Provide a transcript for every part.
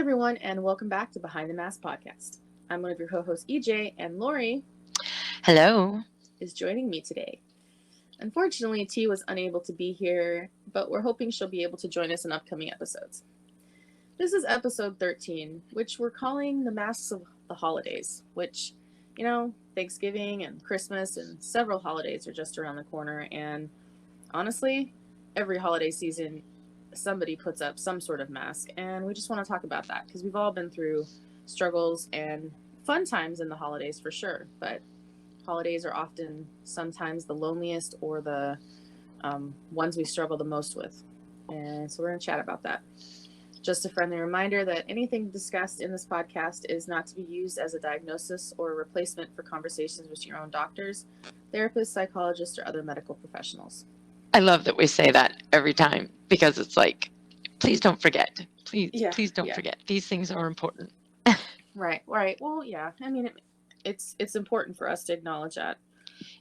everyone, and welcome back to Behind the Mask Podcast. I'm one of your co-hosts, EJ, and Lori Hello. is joining me today. Unfortunately, T was unable to be here, but we're hoping she'll be able to join us in upcoming episodes. This is episode 13, which we're calling The Masks of the Holidays, which, Thanksgiving and Christmas and several holidays are just around the corner, and honestly, every holiday season somebody puts up some sort of mask, and we just want to talk about that because we've all been through struggles and fun times in the holidays for sure, but holidays are often sometimes the loneliest or the ones we struggle the most with, and so we're going to chat about that. Just a friendly reminder that anything discussed in this podcast is not to be used as a diagnosis or a replacement for conversations with your own doctors, therapists, psychologists, or other medical professionals. I love that we say that every time because it's like, please don't forget. Yeah, Please don't yeah. forget. These things are important. Right. Well, yeah. I mean, it's important for us to acknowledge that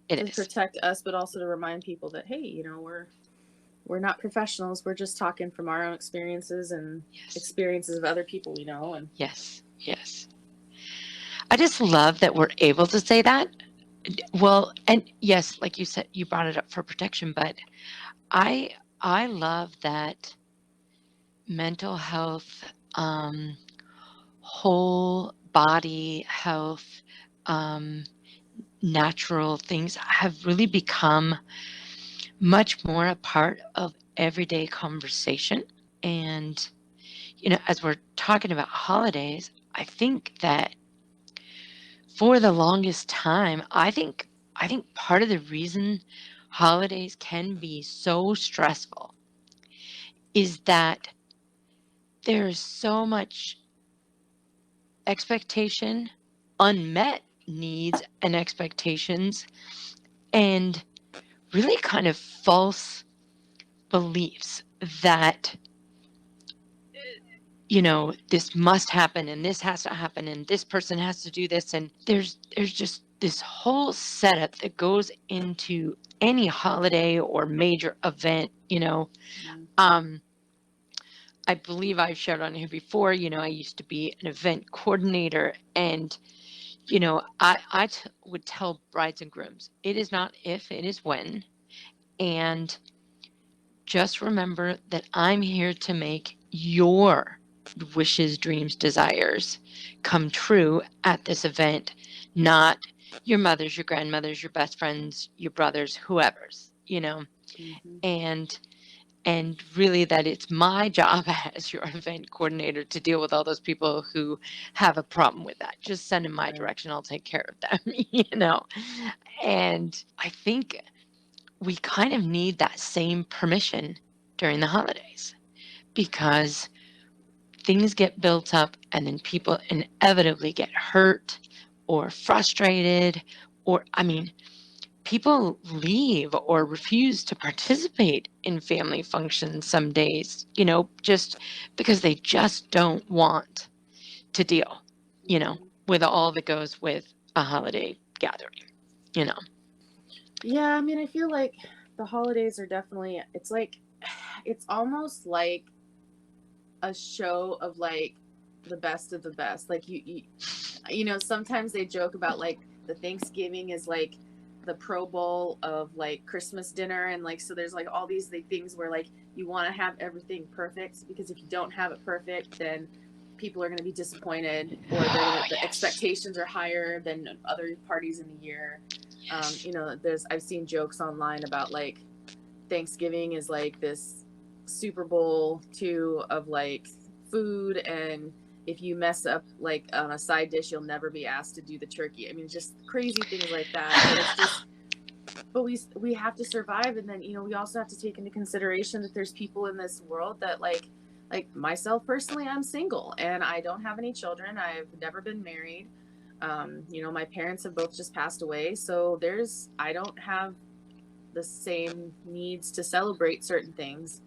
It to is. protect us, but also to remind people that hey, we're not professionals. We're just talking from our own experiences and Yes. experiences of other people we know. And Yes. Yes. I just love that we're able to say that. Well, and yes, like you said, you brought it up for protection, but I I love that mental health, whole body health, um, natural things have really become much more a part of everyday conversation. And, as we're talking about holidays, I think that for the longest time, I think part of the reason holidays can be so stressful is that there's so much expectation, unmet needs and expectations, and really kind of false beliefs that this must happen and this has to happen and this person has to do this, and there's just this whole setup that goes into any holiday or major event. um I believe I've shared on here before. I used to be an event coordinator, and I would tell brides and grooms, it is not if, it is when. And just remember that I'm here to make your wishes, dreams, desires come true at this event, not your mother's, your grandmother's, your best friends, your brothers, whoever's. mm-hmm. And really that it's my job as your event coordinator to deal with all those people who have a problem with that. Just send in my Right. direction, I'll take care of them. And I think we kind of need that same permission during the holidays, because things get built up and then people inevitably get hurt or frustrated, or, I mean, people leave or refuse to participate in family functions some days, just because they just don't want to deal, you know, Mm-hmm. with all that goes with a holiday gathering, you know. Yeah, I mean, I feel like the holidays are definitely. It's almost like a show of like the best of the best. Like sometimes they joke about like the Thanksgiving is like the Pro Bowl of like Christmas dinner, and like so there's like all these things where like you want to have everything perfect because if you don't have it perfect, then people are going to be disappointed, or Oh, the yes. expectations are higher than other parties in the year. Yes. There's I've seen jokes online about like Thanksgiving is like this Super Bowl too of like food, and if you mess up like on a side dish, you'll never be asked to do the turkey. I mean, just crazy things like that. But it's just, but we have to survive, and then we also have to take into consideration that there's people in this world that like myself personally, I'm single and I don't have any children. I've never been married. My parents have both just passed away, so I don't have the same needs to celebrate certain things.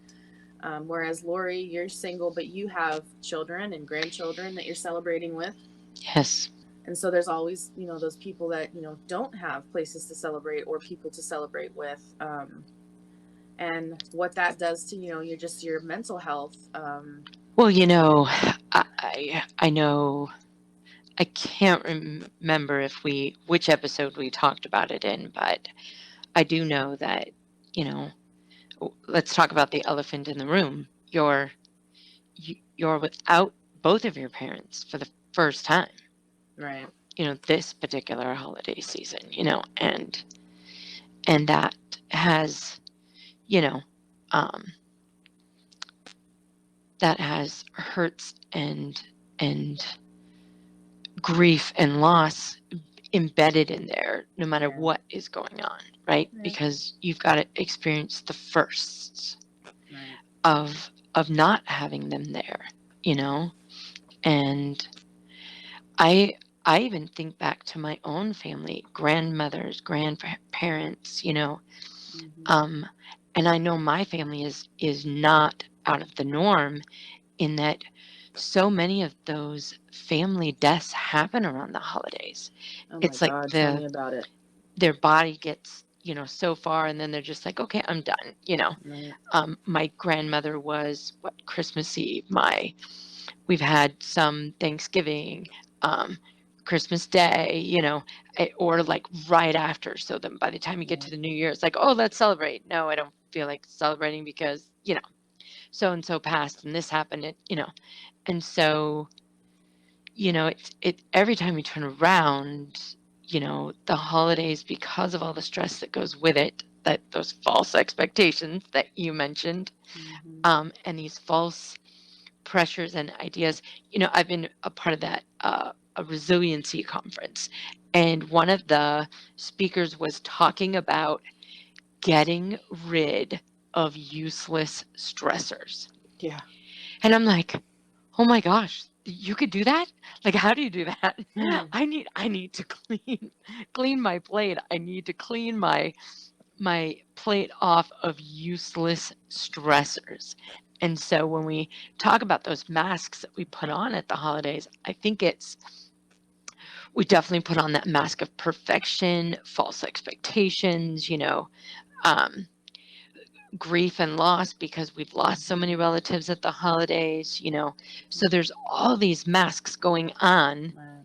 Whereas Lori, you're single, but you have children and grandchildren that you're celebrating with. Yes. And so there's always, those people that, don't have places to celebrate or people to celebrate with. And what that does to, your mental health. Well, I know I can't remember which episode we talked about it in, but I do know that, you know, let's talk about the elephant in the room. You're without both of your parents for the first time, Right. this particular holiday season, and that has, you know, um, that has hurts and grief and loss embedded in there, no matter Yeah. what is going on, right? Right. Because you've got to experience the firsts Right. of not having them there, and I I even think back to my own family, grandmothers, grandparents, Mm-hmm. um, and I know my family is not out of the norm in that so many of those family deaths happen around the holidays. Oh my It's like God, tell me about it. their body gets, so far, and then they're just like, okay, I'm done. Right. My grandmother was Christmas Eve. We've had some Thanksgiving, um, Christmas Day, or like right after. So then by the time you get to Right. the New Year, it's like, oh, let's celebrate. No, I don't feel like celebrating because, so and so passed and this happened, and so, it every time you turn around, the holidays, because of all the stress that goes with it, that those false expectations that you mentioned, Mm-hmm. and these false pressures and ideas. I've been a part of that a resiliency conference, and one of the speakers was talking about getting rid of useless stressors. Yeah. And I'm like, oh my gosh, you could do that? Like, how do you do that? Mm. I need to clean my plate. I need to clean my plate off of useless stressors. And so when we talk about those masks that we put on at the holidays, I think we definitely put on that mask of perfection, false expectations, um, grief and loss because we've lost so many relatives at the holidays, So there's all these masks going on. Right.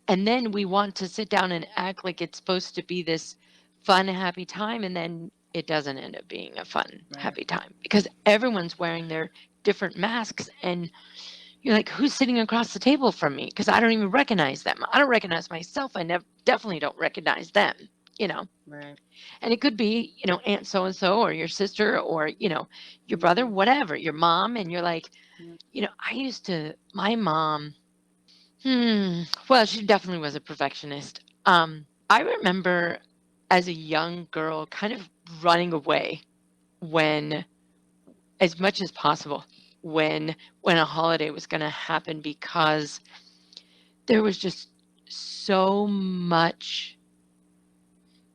And then we want to sit down and act like it's supposed to be this fun, happy time. And then it doesn't end up being a fun, Right. happy time because everyone's wearing their different masks. And you're like, who's sitting across the table from me? Because I don't even recognize them. I don't recognize myself. I definitely don't recognize them, you know. Right. And it could be, Aunt so and so or your sister or, your brother, Mm-hmm. whatever, your mom. And you're like, Yeah. my mom, well, she definitely was a perfectionist. I remember as a young girl kind of running away when, as much as possible, when a holiday was going to happen because there was just so much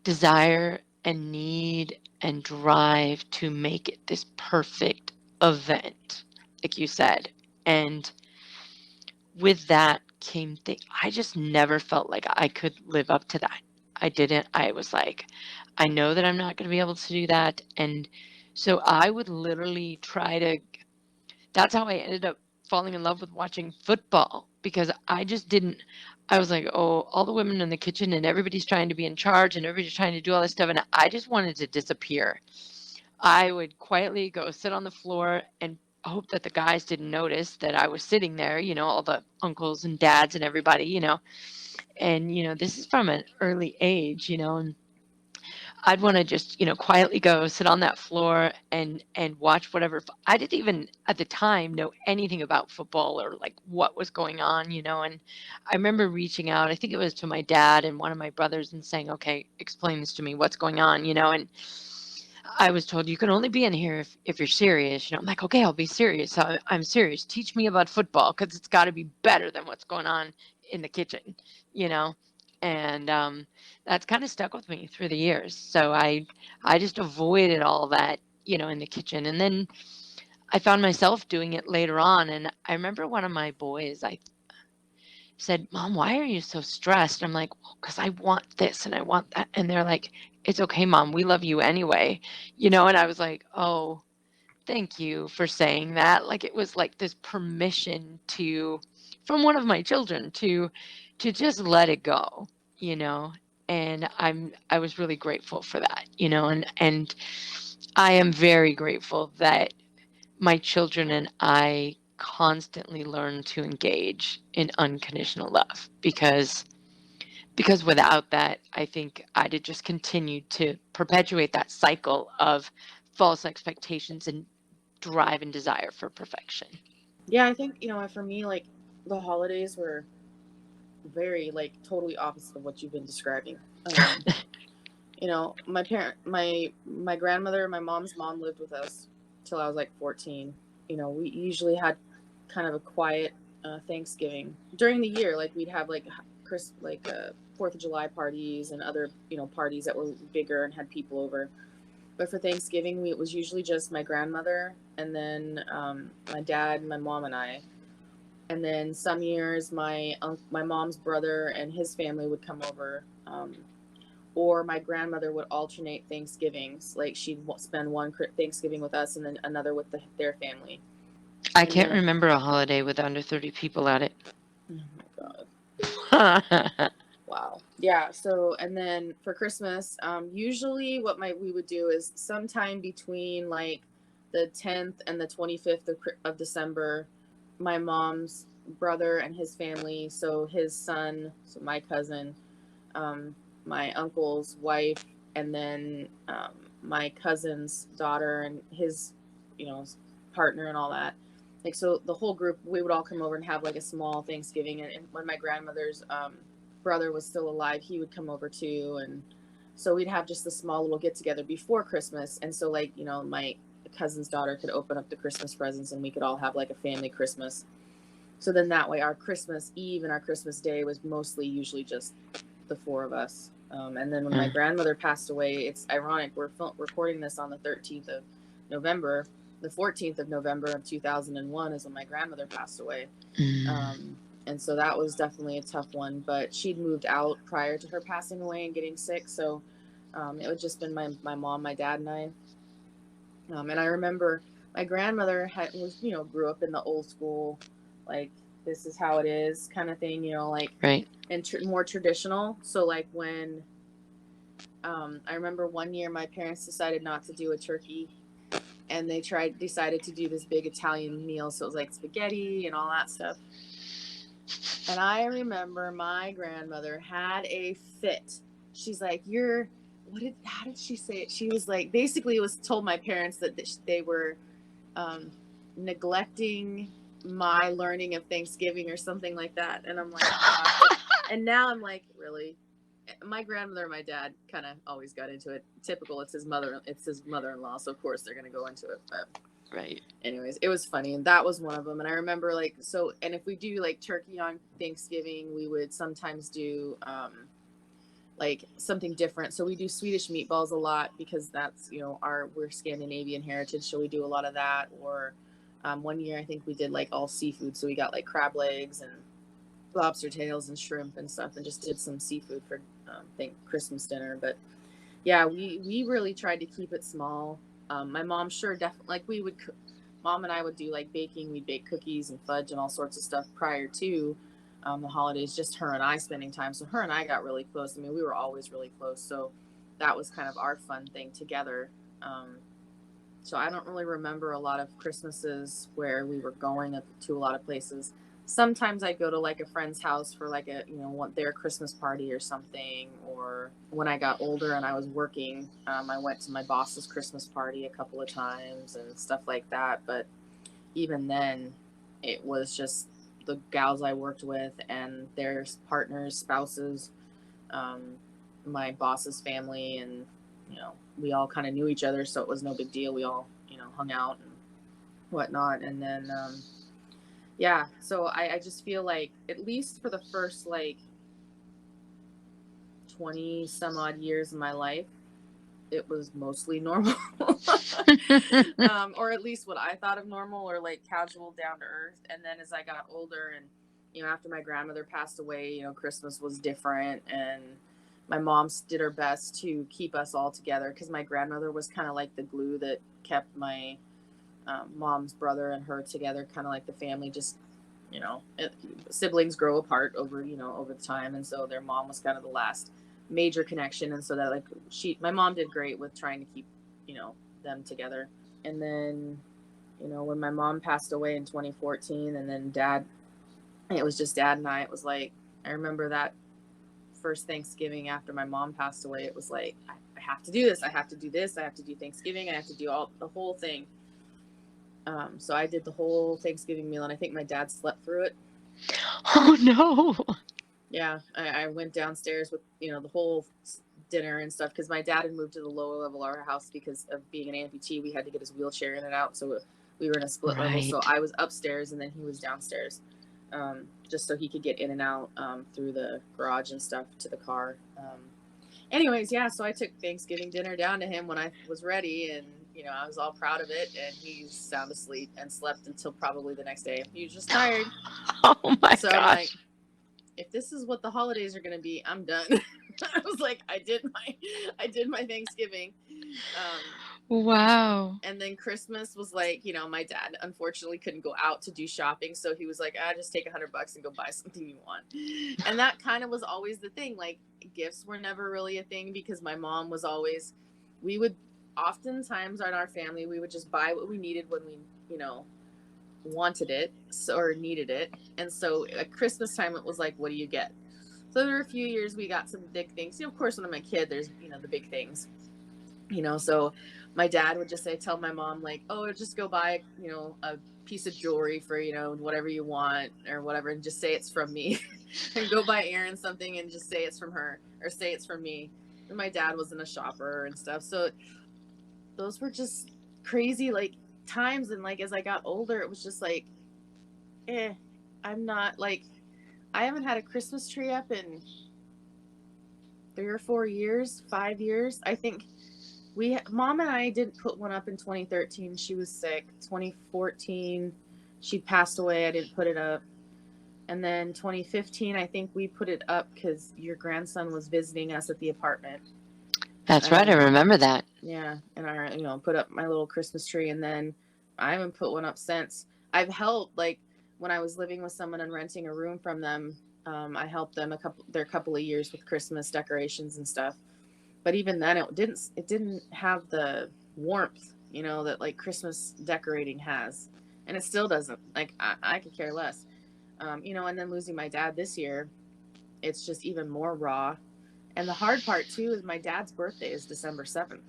desire and need and drive to make it this perfect event, like you said. And with that came I just never felt like I could live up to that. I didn't. I was like, I know that I'm not going to be able to do that. And so I would literally try to, that's how I ended up falling in love with watching football because I just didn't, I was like, oh, all the women in the kitchen and everybody's trying to be in charge and everybody's trying to do all this stuff. And I just wanted to disappear. I would quietly go sit on the floor and hope that the guys didn't notice that I was sitting there, all the uncles and dads and everybody, and, this is from an early age, and I'd want to just, quietly go sit on that floor and watch whatever. I didn't even at the time know anything about football or like what was going on, and I remember reaching out, I think it was to my dad and one of my brothers and saying, okay, explain this to me, what's going on, and I was told you can only be in here if you're serious. I'm like, okay, I'll be serious. So I'm serious. Teach me about football because it's got to be better than what's going on in the kitchen, you know. And that's kind of stuck with me through the years. So I just avoided all that, in the kitchen. And then I found myself doing it later on. And I remember one of my boys, I said, Mom, why are you so stressed? I'm like, well, because I want this and I want that. And they're like, it's okay, Mom. We love you anyway. And I was like, oh, Thank you for saying that. Like, it was like this permission from one of my children to just let it go, you know. And I was really grateful for that, you know, and I am very grateful that my children and I constantly learn to engage in unconditional love, because without that, I think I'd have just continued to perpetuate that cycle of false expectations and drive and desire for perfection. Yeah, I think, for me, like, the holidays were very, like, totally opposite of what you've been describing. My grandmother, my mom's mom, lived with us till I was like 14. We usually had kind of a quiet Thanksgiving during the year. Like, we'd have like Fourth of July parties and other parties that were bigger and had people over. But for Thanksgiving, it was usually just my grandmother, and then my dad, my mom, and I. And then some years, my mom's brother and his family would come over. Or my grandmother would alternate Thanksgivings. Like, she'd spend one Thanksgiving with us and then another with their family. I And can't then, remember a holiday with under 30 people at it. oh my God. Wow. Yeah. So, and then for Christmas, usually what we would do is sometime between like the 10th and the 25th of December, my mom's brother and his family, so his son, so my cousin, my uncle's wife, and then my cousin's daughter and his, partner and all that. Like, so the whole group, we would all come over and have like a small Thanksgiving. And when my grandmother's brother was still alive, he would come over too. And so we'd have just a small little get together before Christmas. And so, like, my cousin's daughter could open up the Christmas presents and we could all have like a family Christmas. So then that way our Christmas Eve and our Christmas Day was mostly usually just the four of us. And then when my grandmother passed away, it's ironic, we're recording this on the 13th of November. The 14th of November of 2001 is when my grandmother passed away. And so that was definitely a tough one, but she'd moved out prior to her passing away and getting sick. So it would just been my mom, my dad, and I. And I remember my grandmother grew up in the old school, like, this is how it is kind of thing, like, Right. and more traditional. So like when I remember one year my parents decided not to do a turkey, and they decided to do this big Italian meal. So it was like spaghetti and all that stuff. And I remember my grandmother had a fit. She's like, how did she say it? She was like, basically it was told my parents that they were neglecting my learning of Thanksgiving or something like that. And I'm like, gosh. And now I'm like, really? My grandmother and my dad kind of always got into it. Typical. It's his mother-in-law. So of course they're going to go into it. But Right. anyways, it was funny. And that was one of them. And I remember, like, and if we do like turkey on Thanksgiving, we would sometimes do like something different. So we do Swedish meatballs a lot because that's, we're Scandinavian heritage. So we do a lot of that. Or one year I think we did like all seafood. So we got like crab legs and lobster tails and shrimp and stuff, and just did some seafood for Christmas dinner. But yeah, we really tried to keep it small. My mom definitely, like, mom and I would do like baking. We'd bake cookies and fudge and all sorts of stuff prior to the holidays, just her and I spending time. So her and I got really close. I mean, we were always really close. So that was kind of our fun thing together. So I don't really remember a lot of Christmases where we were going to a lot of places. Sometimes I'd go to like a friend's house for like their Christmas party or something. Or when I got older and I was working, I went to my boss's Christmas party a couple of times and stuff like that. But even then, it was just the gals I worked with and their partners, spouses, my boss's family, and we all kind of knew each other, so it was no big deal. We all hung out and whatnot. And then yeah, so I just feel like, at least for the first like 20 some odd years of my life, it was mostly normal. Or at least what I thought of normal, or like casual, down to earth. And then as I got older and after my grandmother passed away, Christmas was different, and my mom did her best to keep us all together, because my grandmother was kind of like the glue that kept my mom's brother and her together, kind of like the family. Just siblings grow apart over over the time, and so their mom was kind of the last major connection, and so that like my mom did great with trying to keep them together. And then when my mom passed away in 2014, and then it was just dad and it was like, I remember that first Thanksgiving after my mom passed away, it was like, I have to do this, I have to do this, I have to do Thanksgiving, I have to do the whole thing. So I did the whole Thanksgiving meal, and I think my dad slept through it. Oh no. Yeah, I went downstairs with the whole dinner and stuff, because my dad had moved to the lower level of our house because of being an amputee. We had to get his wheelchair in and out, so we were in a split level. So I was upstairs and then he was downstairs, just so he could get in and out through the garage and stuff to the car. Anyways, yeah, so I took Thanksgiving dinner down to him when I was ready, and I was all proud of it, and he's sound asleep and slept until probably the next day. He was just tired. Oh my so gosh. I'm like, if this is what the holidays are going to be, I'm done. I was like, I did my Thanksgiving. Wow. And then Christmas was like, my dad unfortunately couldn't go out to do shopping, so he was like, just take $100 and go buy something you want. And that kind of was always the thing. Like, gifts were never really a thing, because my mom was always, we would oftentimes in our family, we would just buy what we needed when we wanted it or needed it. And so at Christmas time, it was like, what do you get? So there were a few years we got some big things. Of course, when I'm a kid, there's the big things. So my dad would just say, tell my mom, like, oh, just go buy a piece of jewelry for whatever you want or whatever, and just say it's from me. And go buy Erin something and just say it's from her, or say it's from me. And my dad wasn't a shopper and stuff, so those were just crazy like times. And like as I got older, it was just like, I'm not like, I haven't had a Christmas tree up in 3 or 4 years, 5 years. I think Mom and I didn't put one up in 2013. She was sick. 2014, she passed away. I didn't put it up. And then 2015, I think we put it up because your grandson was visiting us at the apartment. That's right. I remember that. Yeah. And put up my little Christmas tree. And then I haven't put one up since. I've helped, like, when I was living with someone and renting a room from them, I helped them a couple of years with Christmas decorations and stuff. But even then, it didn't have the warmth, that like Christmas decorating has, and it still doesn't. Like I could care less, And then losing my dad this year, it's just even more raw. And the hard part too is my dad's birthday is December 7th.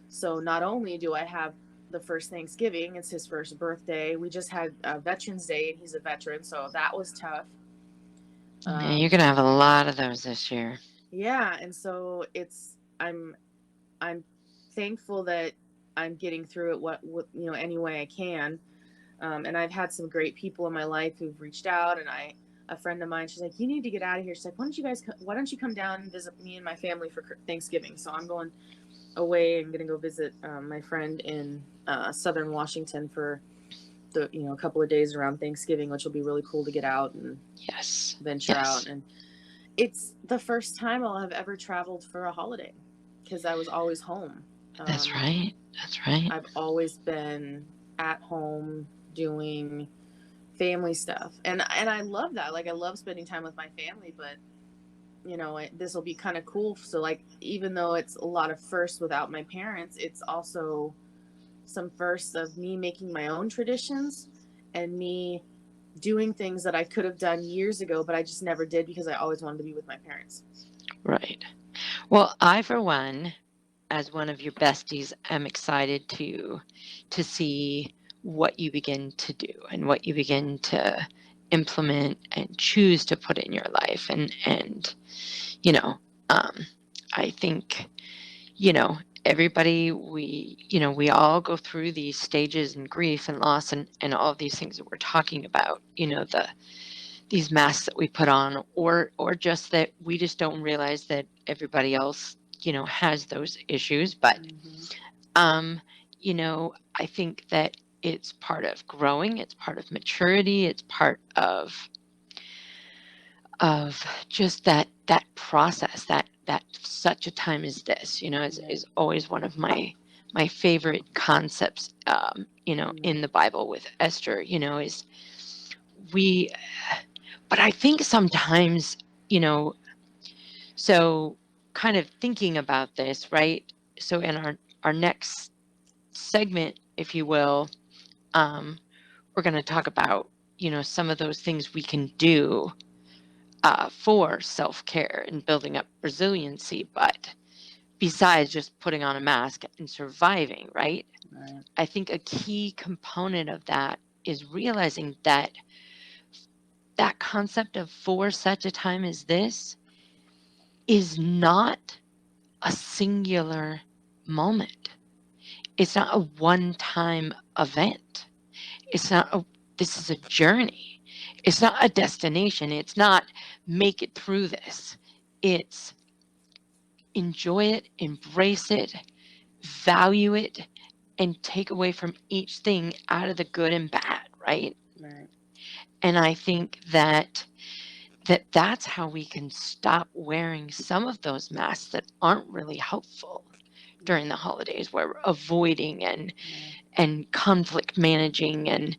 So not only do I have the first Thanksgiving, it's his first birthday. We just had Veterans Day, and he's a veteran, so that was tough. Yeah, you're gonna have a lot of those this year. Yeah, and so I'm thankful that I'm getting through it what any way I can. And I've had some great people in my life who've reached out, and a friend of mine, she's like, you need to get out of here. She's like, why don't you come down and visit me and my family for Thanksgiving? So I'm going away. I'm going to go visit my friend in Southern Washington for a couple of days around Thanksgiving, which will be really cool to get out and venture out. And it's the first time I'll have ever traveled for a holiday, because I was always home. That's right. I've always been at home doing family stuff, and I love that. Like, I love spending time with my family, but this will be kind of cool. So like, even though it's a lot of firsts without my parents, it's also some firsts of me making my own traditions and me doing things that I could have done years ago, but I just never did because I always wanted to be with my parents. Right. Well, I, for one, as one of your besties, am excited to see what you begin to do and what you begin to implement and choose to put in your life. And I think, everybody, we all go through these stages and grief and loss and all of these things that we're talking about, these masks that we put on, or just that we just don't realize that everybody else, has those issues. But, I think that it's part of growing, it's part of maturity, it's part of just that process, that such a time as this, is always one of my my favorite concepts, in the Bible with Esther, is we, but I think sometimes, so kind of thinking about this, right? So in our next segment, if you will, we're going to talk about, some of those things we can do for self-care and building up resiliency, but besides just putting on a mask and surviving, right? Right. I think a key component of that is realizing that that concept of for such a time as this is not a singular moment. It's not a one-time event. This is a journey. It's not a destination. It's not make it through this. It's enjoy it, embrace it, value it, and take away from each thing out of the good and bad, right? Right. And I think that's how we can stop wearing some of those masks that aren't really helpful during the holidays, where we're avoiding and conflict managing and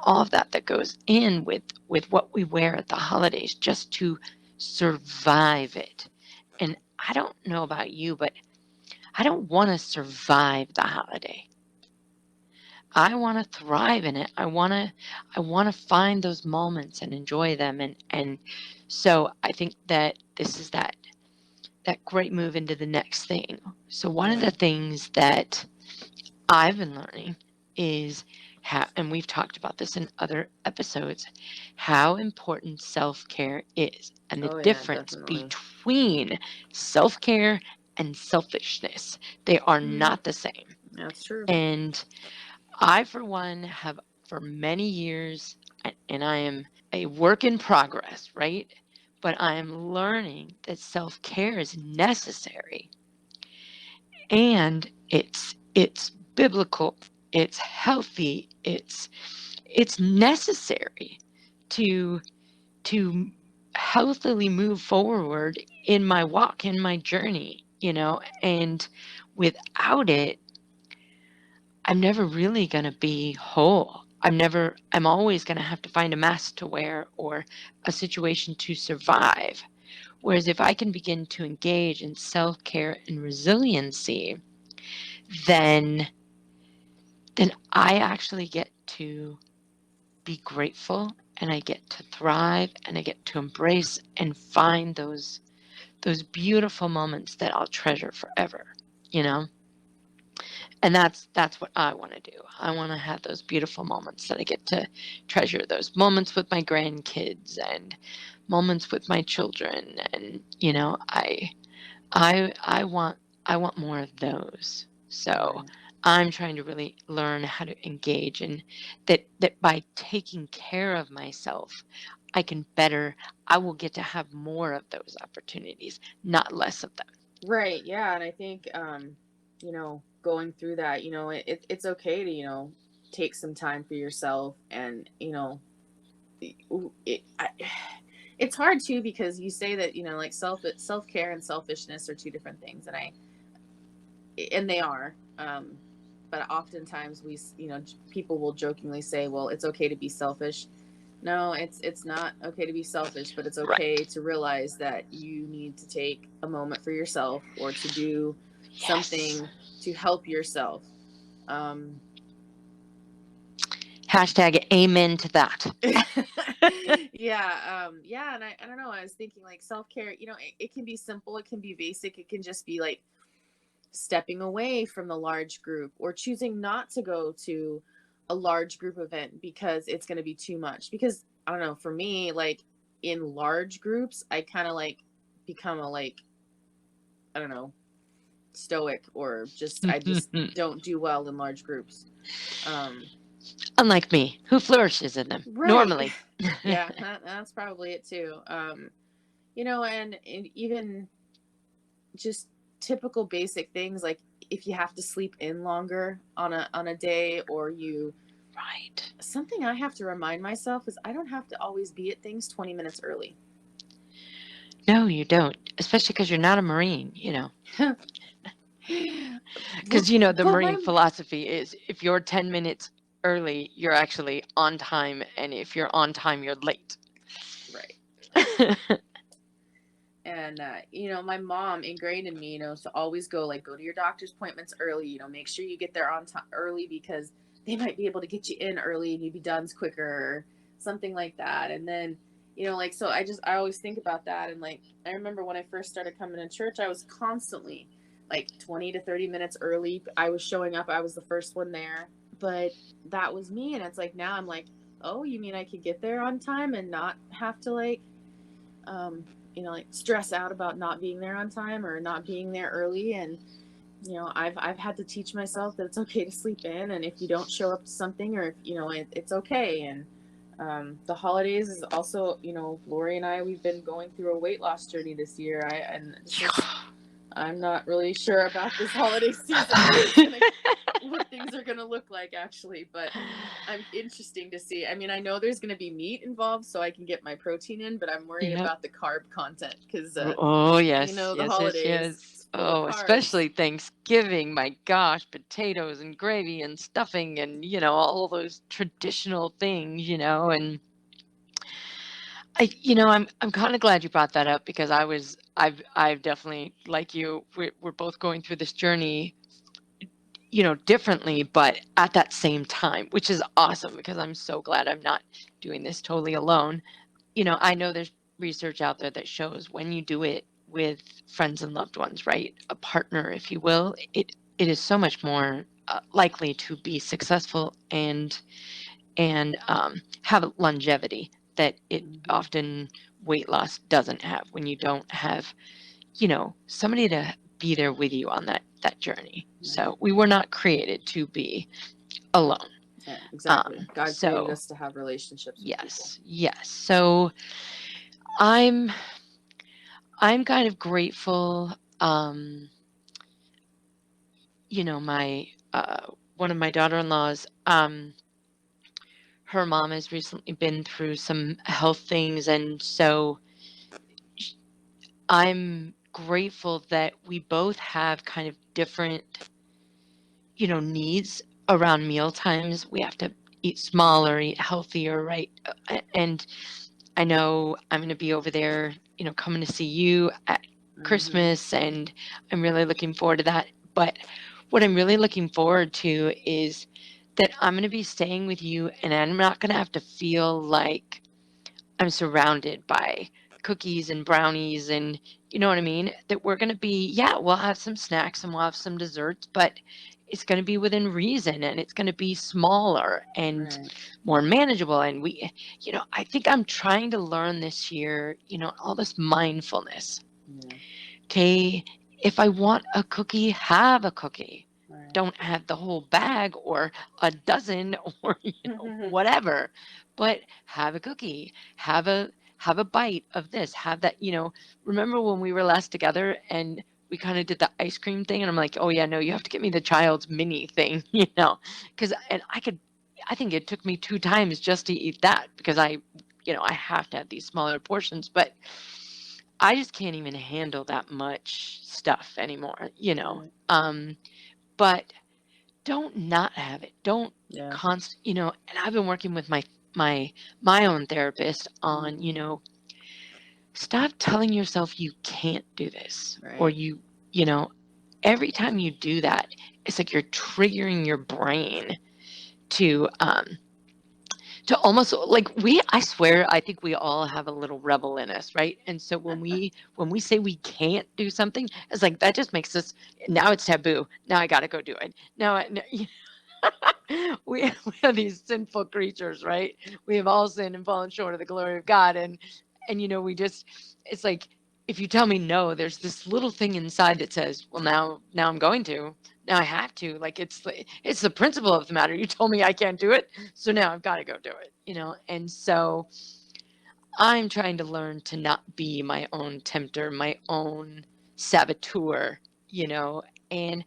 all of that goes in with what we wear at the holidays just to survive it. And I don't know about you, but I don't want to survive the holiday. I want to thrive in it. I want to find those moments and enjoy them. And so I think that this is that great move into the next thing. So one of the things that I've been learning is how, and we've talked about this in other episodes, how important self-care is and the difference between self-care and selfishness. They are not the same. That's true. And I, for one, have for many years, and I am a work in progress, right? But I am learning that self-care is necessary, and it's biblical, it's healthy, it's necessary to healthily move forward in my walk, in my journey, and without it, I'm never really going to be whole. I'm always going to have to find a mask to wear or a situation to survive. Whereas if I can begin to engage in self-care and resiliency, then I actually get to be grateful, and I get to thrive, and I get to embrace and find those beautiful moments that I'll treasure forever, And that's what I want to do. I want to have those beautiful moments that I get to treasure, those moments with my grandkids and moments with my children, and I want more of those. So I'm trying to really learn how to engage, and that by taking care of myself, I will get to have more of those opportunities, not less of them. Right. Yeah. And I think, going through that, it's okay to, take some time for yourself. And, it's hard too, because you say that, like self-care and selfishness are two different things. And they are, but oftentimes people will jokingly say, well, it's okay to be selfish. No, it's not okay to be selfish, but it's okay to realize that you need to take a moment for yourself, or to do something to help yourself. Hashtag amen to that. Yeah. And I don't know, I was thinking like self-care, it can be simple, it can be basic, it can just be like stepping away from the large group, or choosing not to go to a large group event because it's going to be too much. Because I don't know, for me, like in large groups, I kind of like become a, like, I don't know, stoic, or just I just don't do well in large groups. Unlike me, who flourishes in them normally. Yeah, that's probably it too. And even just typical basic things, like if you have to sleep in longer on a day, or something I have to remind myself is I don't have to always be at things 20 minutes early. No, you don't, especially because you're not a Marine, Because, you know, the But Marine philosophy is if you're 10 minutes early, you're actually on time. And if you're on time, you're late. right. And, my mom ingrained in me, to always go to your doctor's appointments early, make sure you get there on time early because they might be able to get you in early and you'd be done quicker or something like that. And then, so I always think about that. And I remember when I first started coming to church, I was constantly 20 to 30 minutes early. I was showing up. I was the first one there, but that was me. And it's now I'm oh, you mean I could get there on time and not have to stress out about not being there on time or not being there early. And I've had to teach myself that it's okay to sleep in, and if you don't show up to something, or if it's okay. And the holidays is also, Lori and we've been going through a weight loss journey this year. I'm not really sure about this holiday season, what things are gonna look like actually, but I'm interesting to see. I mean, I know there's gonna be meat involved, so I can get my protein in, but I'm worried about the carb content because oh yes, the yes, holidays yes. full of Oh, carbs. especially Thanksgiving. My gosh, potatoes and gravy and stuffing and all those traditional things. And I'm kind of glad you brought that up because I've definitely, like you, we're both going through this journey, differently, but at that same time, which is awesome because I'm so glad I'm not doing this totally alone. I know there's research out there that shows when you do it with friends and loved ones, right? A partner, if you will, it is so much more likely to be successful and have longevity that it often weight loss doesn't have when you don't have, somebody to be there with you on that journey. Right. So we were not created to be alone. Yeah, exactly. God created us to have relationships with yes, people. Yes. So I'm kind of grateful. My one of my daughter-in-laws, her mom has recently been through some health things, and so I'm grateful that we both have kind of different, needs around meal times. We have to eat smaller, eat healthier, right? And I know I'm going to be over there, coming to see you at Christmas, and I'm really looking forward to that. But what I'm really looking forward to is that I'm going to be staying with you, and I'm not going to have to feel like I'm surrounded by cookies and brownies and you know what I mean? That we're going to be, yeah, we'll have some snacks and we'll have some desserts, but it's going to be within reason and it's going to be smaller and more manageable. And I think I'm trying to learn this year, all this mindfulness. Yeah. Okay, if I want a cookie, have a cookie. Right. Don't have the whole bag or a dozen or whatever, but have a cookie. Have a bite of this. Have that. Remember when we were last together and we kind of did the ice cream thing, and I'm like, oh yeah, no, you have to get me the child's mini thing, because I think it took me 2 times just to eat that because I have to have these smaller portions, but I just can't even handle that much stuff anymore, but don't not have it. Don't and I've been working with my own therapist on, stop telling yourself you can't do this or every time you do that, it's like you're triggering your brain to almost like I swear, I think we all have a little rebel in us, right? And so when we say we can't do something, it's like that just makes us, now it's taboo. Now I got to go do it. We are these sinful creatures, right? We have all sinned and fallen short of the glory of God. And it's like, if you tell me no, there's this little thing inside that says, well, now I'm going to. Now I have to. Like it's the principle of the matter. You told me I can't do it, so now I've got to go do it. And so I'm trying to learn to not be my own tempter, my own saboteur. And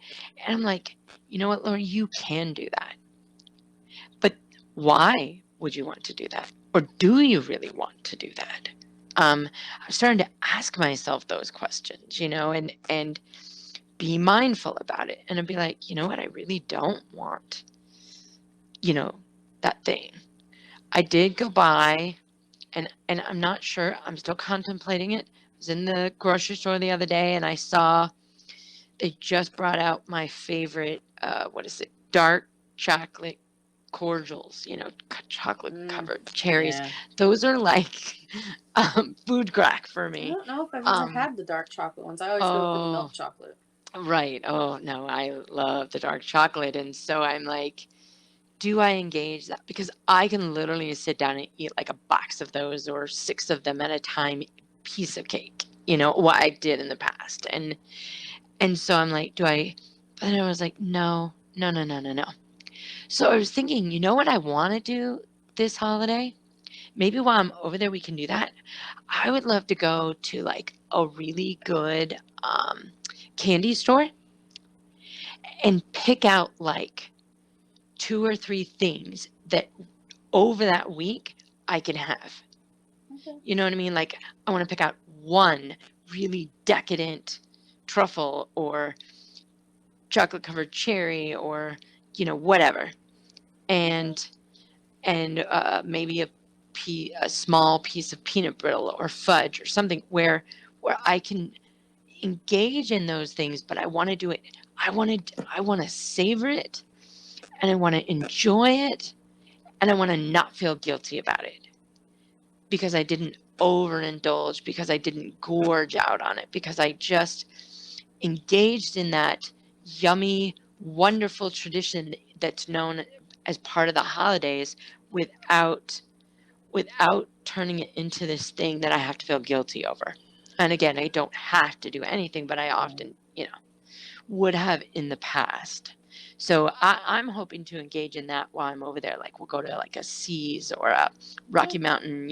I'm like, you know what, Lauren, you can do that. But why would you want to do that? Or do you really want to do that? I'm starting to ask myself those questions, and be mindful about it. And I'd be like, you know what? I really don't want, you know, that thing. I did go by, and I'm not sure. I'm still contemplating it. I was in the grocery store the other day, and I saw they just brought out my favorite, what is it? Dark chocolate cordials, chocolate covered cherries. Yeah. Those are like food crack for I me. don't know if I've ever had the dark chocolate ones. I always go for the Oh, milk chocolate. right. Oh, no, I love the dark chocolate. And so I'm like, do I engage that? Because I can literally sit down and eat like a box of those or 6 of them at a time, piece of cake, what I did in the past. And so I'm like, and I was like, no, no, no, no, no, no. So I was thinking, you know what I want to do this holiday? Maybe while I'm over there, we can do that. I would love to go to like a really good candy store and pick out like 2 or 3 things that over that week I can have. Okay. You know what I mean? Like I want to pick out one really decadent truffle or chocolate covered cherry or whatever, and maybe a small piece of peanut brittle or fudge or something where I can engage in those things, but I want to do it. I want to savor it, and I want to enjoy it, and I want to not feel guilty about it because I didn't overindulge, because I didn't gorge out on it, because I just engaged in that yummy, wonderful tradition that's known as part of the holidays without turning it into this thing that I have to feel guilty over. And again, I don't have to do anything, but I often, would have in the past. So I'm hoping to engage in that while I'm over there. Like we'll go to like a C's or a Rocky Mountain,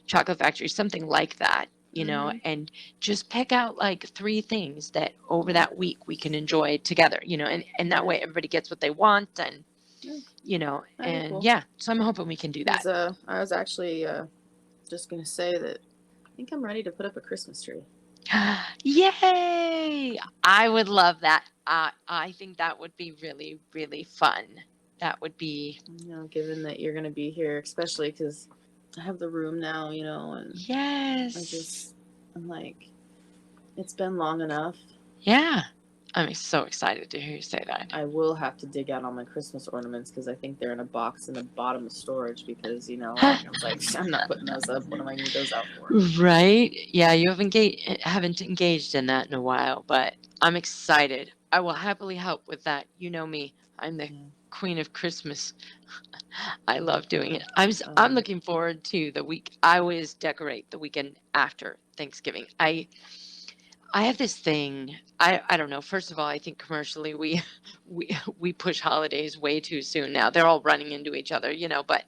chocolate factory, something like that, and just pick out like 3 things that over that week we can enjoy together, and that way everybody gets what they want and, That'd be cool. yeah, so I'm hoping we can do that. I was actually just gonna say that I think I'm ready to put up a Christmas tree. Yay! I would love that. I think that would be really, really fun. That would be. Given that you're gonna be here, especially because I have the room now, and Yes. I'm like, it's been long enough. Yeah. I'm so excited to hear you say that. I will have to dig out all my Christmas ornaments because I think they're in a box in the bottom of storage because, I was like, I'm not putting those up. What am I need those out for? Right? Yeah, you haven't engaged in that in a while, but I'm excited. I will happily help with that. You know me. I'm the queen of Christmas. I love doing it. I'm looking forward to the week. I always decorate the weekend after Thanksgiving. I have this thing. I don't know. First of all, I think commercially we push holidays way too soon now. They're all running into each other, but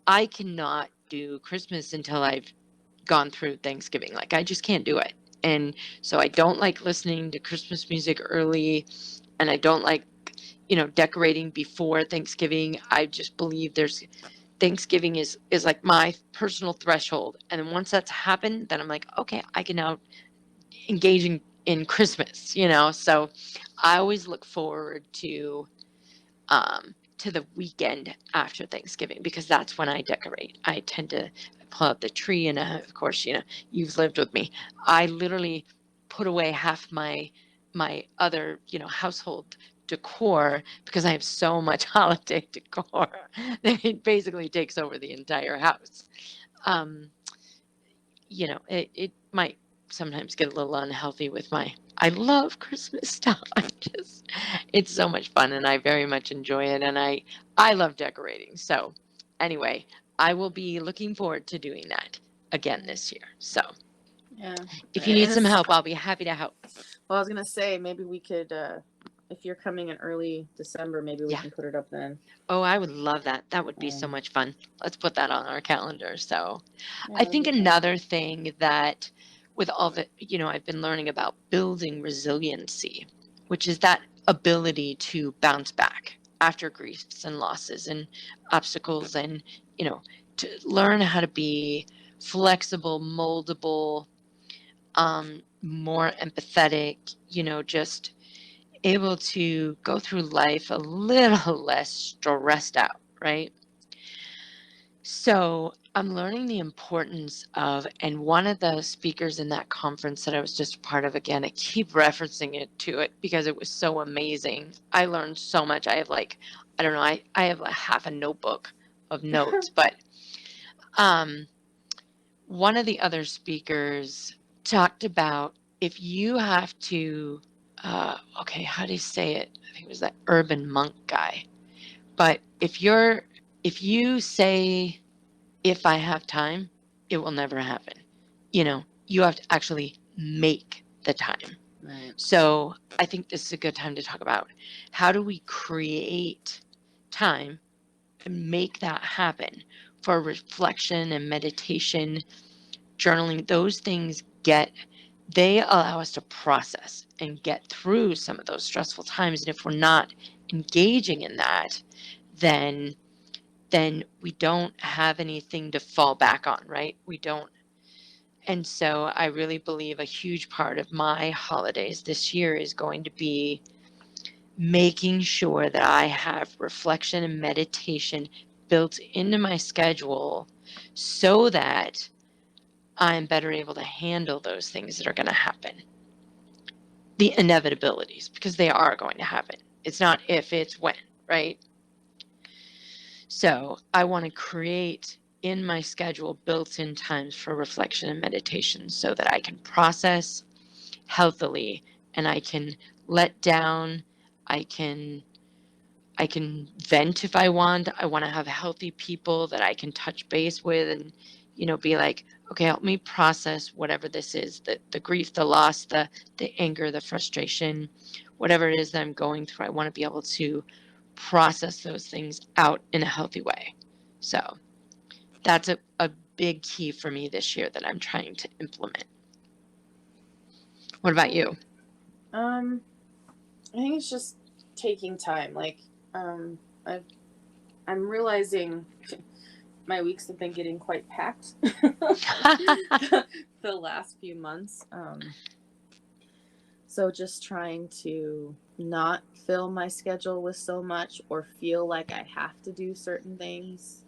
I cannot do Christmas until I've gone through Thanksgiving. Like I just can't do it. And so I don't like listening to Christmas music early, and I don't like, decorating before Thanksgiving. I just believe Thanksgiving is like my personal threshold. And then once that's happened, then I'm like, okay, I can now engaging in Christmas, so I always look forward to the weekend after Thanksgiving because that's when I decorate. I tend to pull out the tree, and of course, you've lived with me. I literally put away half my other, household decor because I have so much holiday decor that it basically takes over the entire house. Um, it might sometimes get a little unhealthy with I love Christmas stuff. It's so much fun and I very much enjoy it, and I love decorating. So anyway, I will be looking forward to doing that again this year. So yeah, if you need some help, I'll be happy to help. Well, I was gonna say maybe we could, if you're coming in early December, maybe we can put it up then. Oh, I would love that. That would be so much fun. Let's put that on our calendar. So Yeah, I think another thing that with all the, I've been learning about building resiliency, which is that ability to bounce back after griefs and losses and obstacles and, to learn how to be flexible, moldable, more empathetic, just able to go through life a little less stressed out, right? So I'm learning the importance of, and one of the speakers in that conference that I was just a part of, again, I keep referencing it to it because it was so amazing. I learned so much. I have like, I don't know, I have like half a notebook of notes, but um, one of the other speakers talked about if you have to, okay, how do you say it? I think it was that urban monk guy. But if you say, if I have time, it will never happen. You have to actually make the time. Right. So I think this is a good time to talk about how do we create time and make that happen for reflection and meditation, journaling. Those things they allow us to process and get through some of those stressful times. And if we're not engaging in that, then we don't have anything to fall back on, right? We don't. And so I really believe a huge part of my holidays this year is going to be making sure that I have reflection and meditation built into my schedule so that I'm better able to handle those things that are going to happen. The inevitabilities, because they are going to happen. It's not if, it's when, right? So I want to create in my schedule built-in times for reflection and meditation so that I can process healthily and I can let down, I can vent if I want. I want to have healthy people that I can touch base with and be like, okay, help me process whatever this is, the grief, the loss, the anger, the frustration, whatever it is that I'm going through. I want to be able to process those things out in a healthy way. So that's a big key for me this year that I'm trying to implement. What about you? I think it's just taking time. Like, I'm realizing my weeks have been getting quite packed the last few months. So just trying to not fill my schedule with so much or feel like I have to do certain things.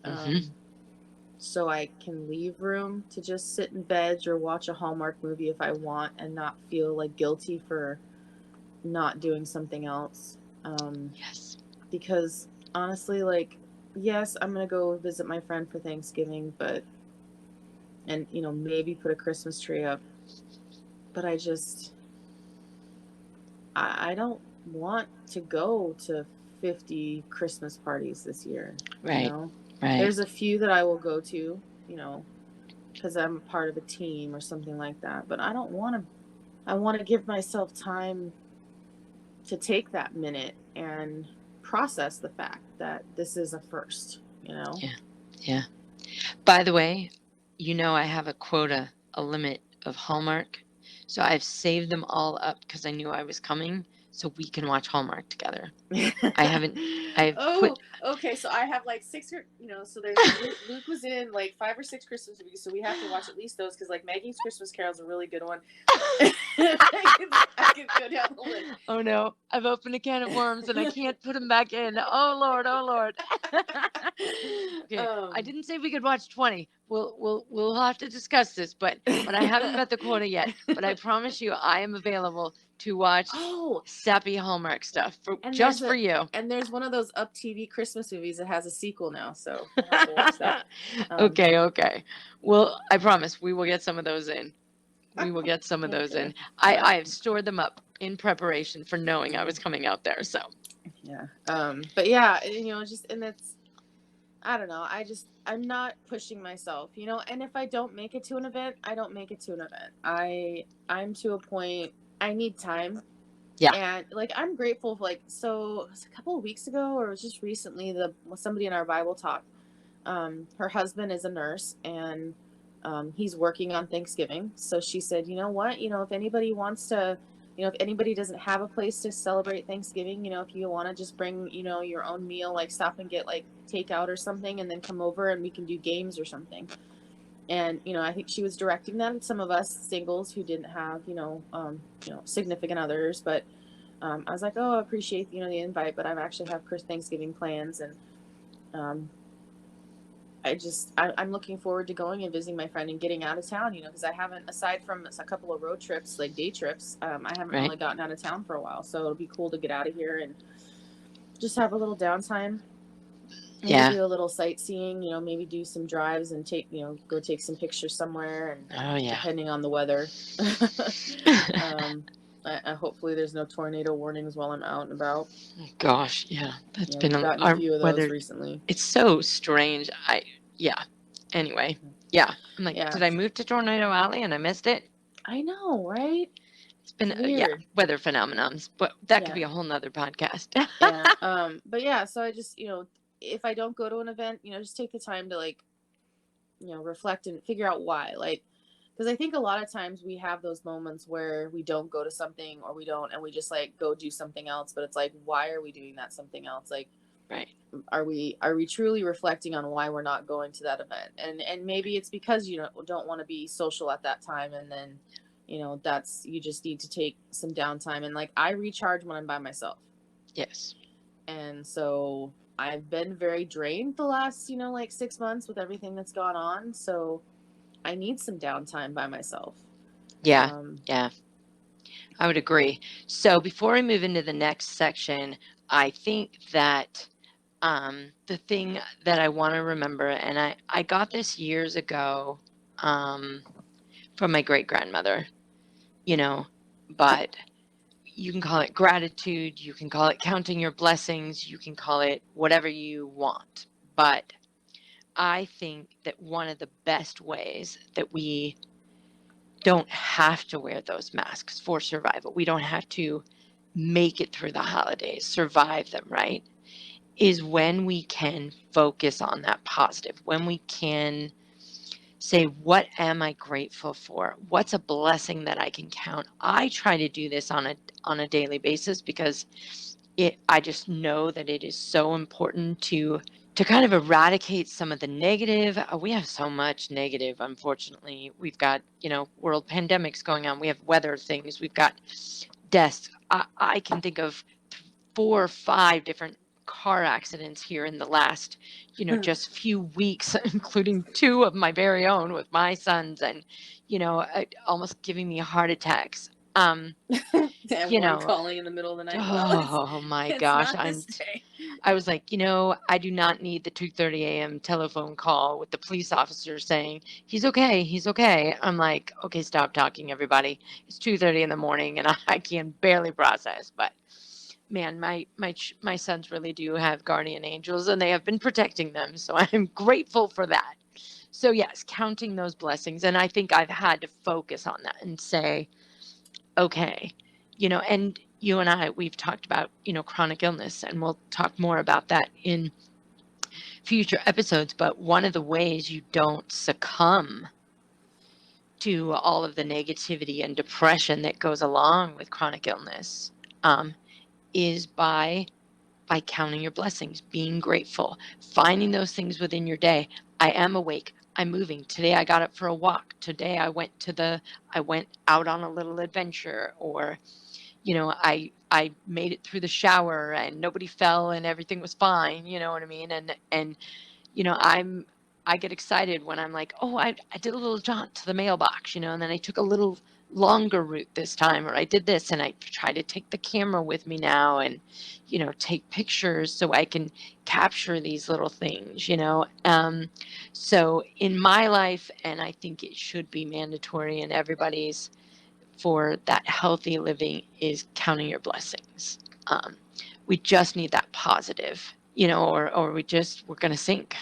So I can leave room to just sit in bed or watch a Hallmark movie if I want and not feel like guilty for not doing something else. Yes. Because honestly, like, yes, I'm going to go visit my friend for Thanksgiving, and maybe put a Christmas tree up. But I don't want to go to 50 Christmas parties this year. Right. Right. There's a few that I will go to, because I'm part of a team or something like that. But I don't want to. I want to give myself time to take that minute and process the fact that this is a first. Yeah. By the way, I have a limit of Hallmark. So I've saved them all up because I knew I was coming so we can watch Hallmark together. Okay. So I have like six, so there's Luke was in like 5 or 6 Christmas movies. So we have to watch at least those because like Maggie's Christmas Carol is a really good one. I can go down the list. Oh no, I've opened a can of worms and I can't put them back in. Oh Lord. Okay, I didn't say we could watch 20. We'll have to discuss this, but I haven't met the quota yet. But I promise you, I am available to watch sappy Hallmark stuff just for you. And there's one of those Up TV Christmas movies that has a sequel now, so we'll have to watch that. Okay. Well, I promise we will get some of those in. In. I have stored them up in preparation for knowing I was coming out there. So yeah. But yeah, and it's, I don't know. I'm not pushing myself, and if I don't make it to an event, I don't make it to an event. I'm to a point, I need time. Yeah. And like, I'm grateful for so it was a couple of weeks ago, or it was just recently, somebody in our Bible talk, her husband is a nurse and he's working on Thanksgiving. So she said, you know what, if anybody wants to, if anybody doesn't have a place to celebrate Thanksgiving, if you want to just bring, your own meal, like stop and get like takeout or something and then come over and we can do games or something. And, I think she was directing that at some of us singles who didn't have, significant others. But I was like, oh, I appreciate, the invite, but I actually have Thanksgiving plans. And um, I'm looking forward to going and visiting my friend and getting out of town, because I haven't, aside from a couple of road trips, like day trips, I haven't Right. really gotten out of town for a while. So it'll be cool to get out of here and just have a little downtime. Maybe Yeah. do a little sightseeing, maybe do some drives and go take some pictures somewhere, and Oh, yeah. depending on the weather. um, hopefully there's no tornado warnings while I'm out and about. Gosh, yeah. That's Yeah, been we've gotten a our few of those weather. recently. It's so strange. Yeah. Anyway, yeah. I'm like, Yeah, did I move to Tornado Alley and I missed it? I know, right? It's It's been, yeah, weird. weather phenomenons, but that could Yeah, be a whole nother podcast. yeah. But yeah, so I just, if I don't go to an event, just take the time to, like, reflect and figure out why. Like, because I think a lot of times we have those moments where we don't go to something, or we don't, and we just like go do something else. But it's like, why are we doing that something else? Like, Right. are we truly reflecting on why we're not going to that event? And maybe it's because you don't want to be social at that time, and then that's, you just need to take some downtime. And like, I recharge when I'm by myself. Yes. And so I've been very drained the last, like 6 months with everything that's gone on. So I need some downtime by myself. Yeah. Um, Yeah. I would agree. So before we move into the next section, I think that the thing that I want to remember, and I got this years ago um, from my great grandmother, you know, but you can call it gratitude, you can call it counting your blessings, you can call it whatever you want. But I think that one of the best ways that we don't have to wear those masks for survival, we don't have to make it through the holidays, survive them, right? Is when we can focus on that positive, when we can say, what am I grateful for? What's a blessing that I can count? I try to do this on a daily basis because I just know that it is so important to kind of eradicate some of the negative. We have so much negative, unfortunately. We've got, world pandemics going on. We have weather things. We've got deaths. I can think of 4 or 5 different car accidents here in the last, just few weeks, including 2 of my very own with my sons, and, almost giving me heart attacks. and You one know, calling in the middle of the night. Well, oh my it's gosh, not this day. I was like, I do not need the 2:30 a.m. telephone call with the police officer saying, he's okay, he's okay. I'm like, okay, stop talking, everybody. It's 2:30 in the morning and I can barely process. But man, my sons really do have guardian angels and they have been protecting them. So I'm grateful for that. So yes, counting those blessings. And I think I've had to focus on that and say, okay, and you and we've talked about, chronic illness, and we'll talk more about that in future episodes. But one of the ways you don't succumb to all of the negativity and depression that goes along with chronic illness is by counting your blessings, being grateful, finding those things within your day. I am awake. I'm moving. Today I got up for a walk. Today I went out on a little adventure, or I made it through the shower and nobody fell and everything was fine, you know what I mean? And you know, I'm I get excited when I'm like, oh, I did a little jaunt to the mailbox, and then I took a little longer route this time, or I did this, and I try to take the camera with me now and, take pictures so I can capture these little things. So in my life, and I think it should be mandatory in everybody's, for that healthy living, is counting your blessings. We just need that positive, or we're going to sink,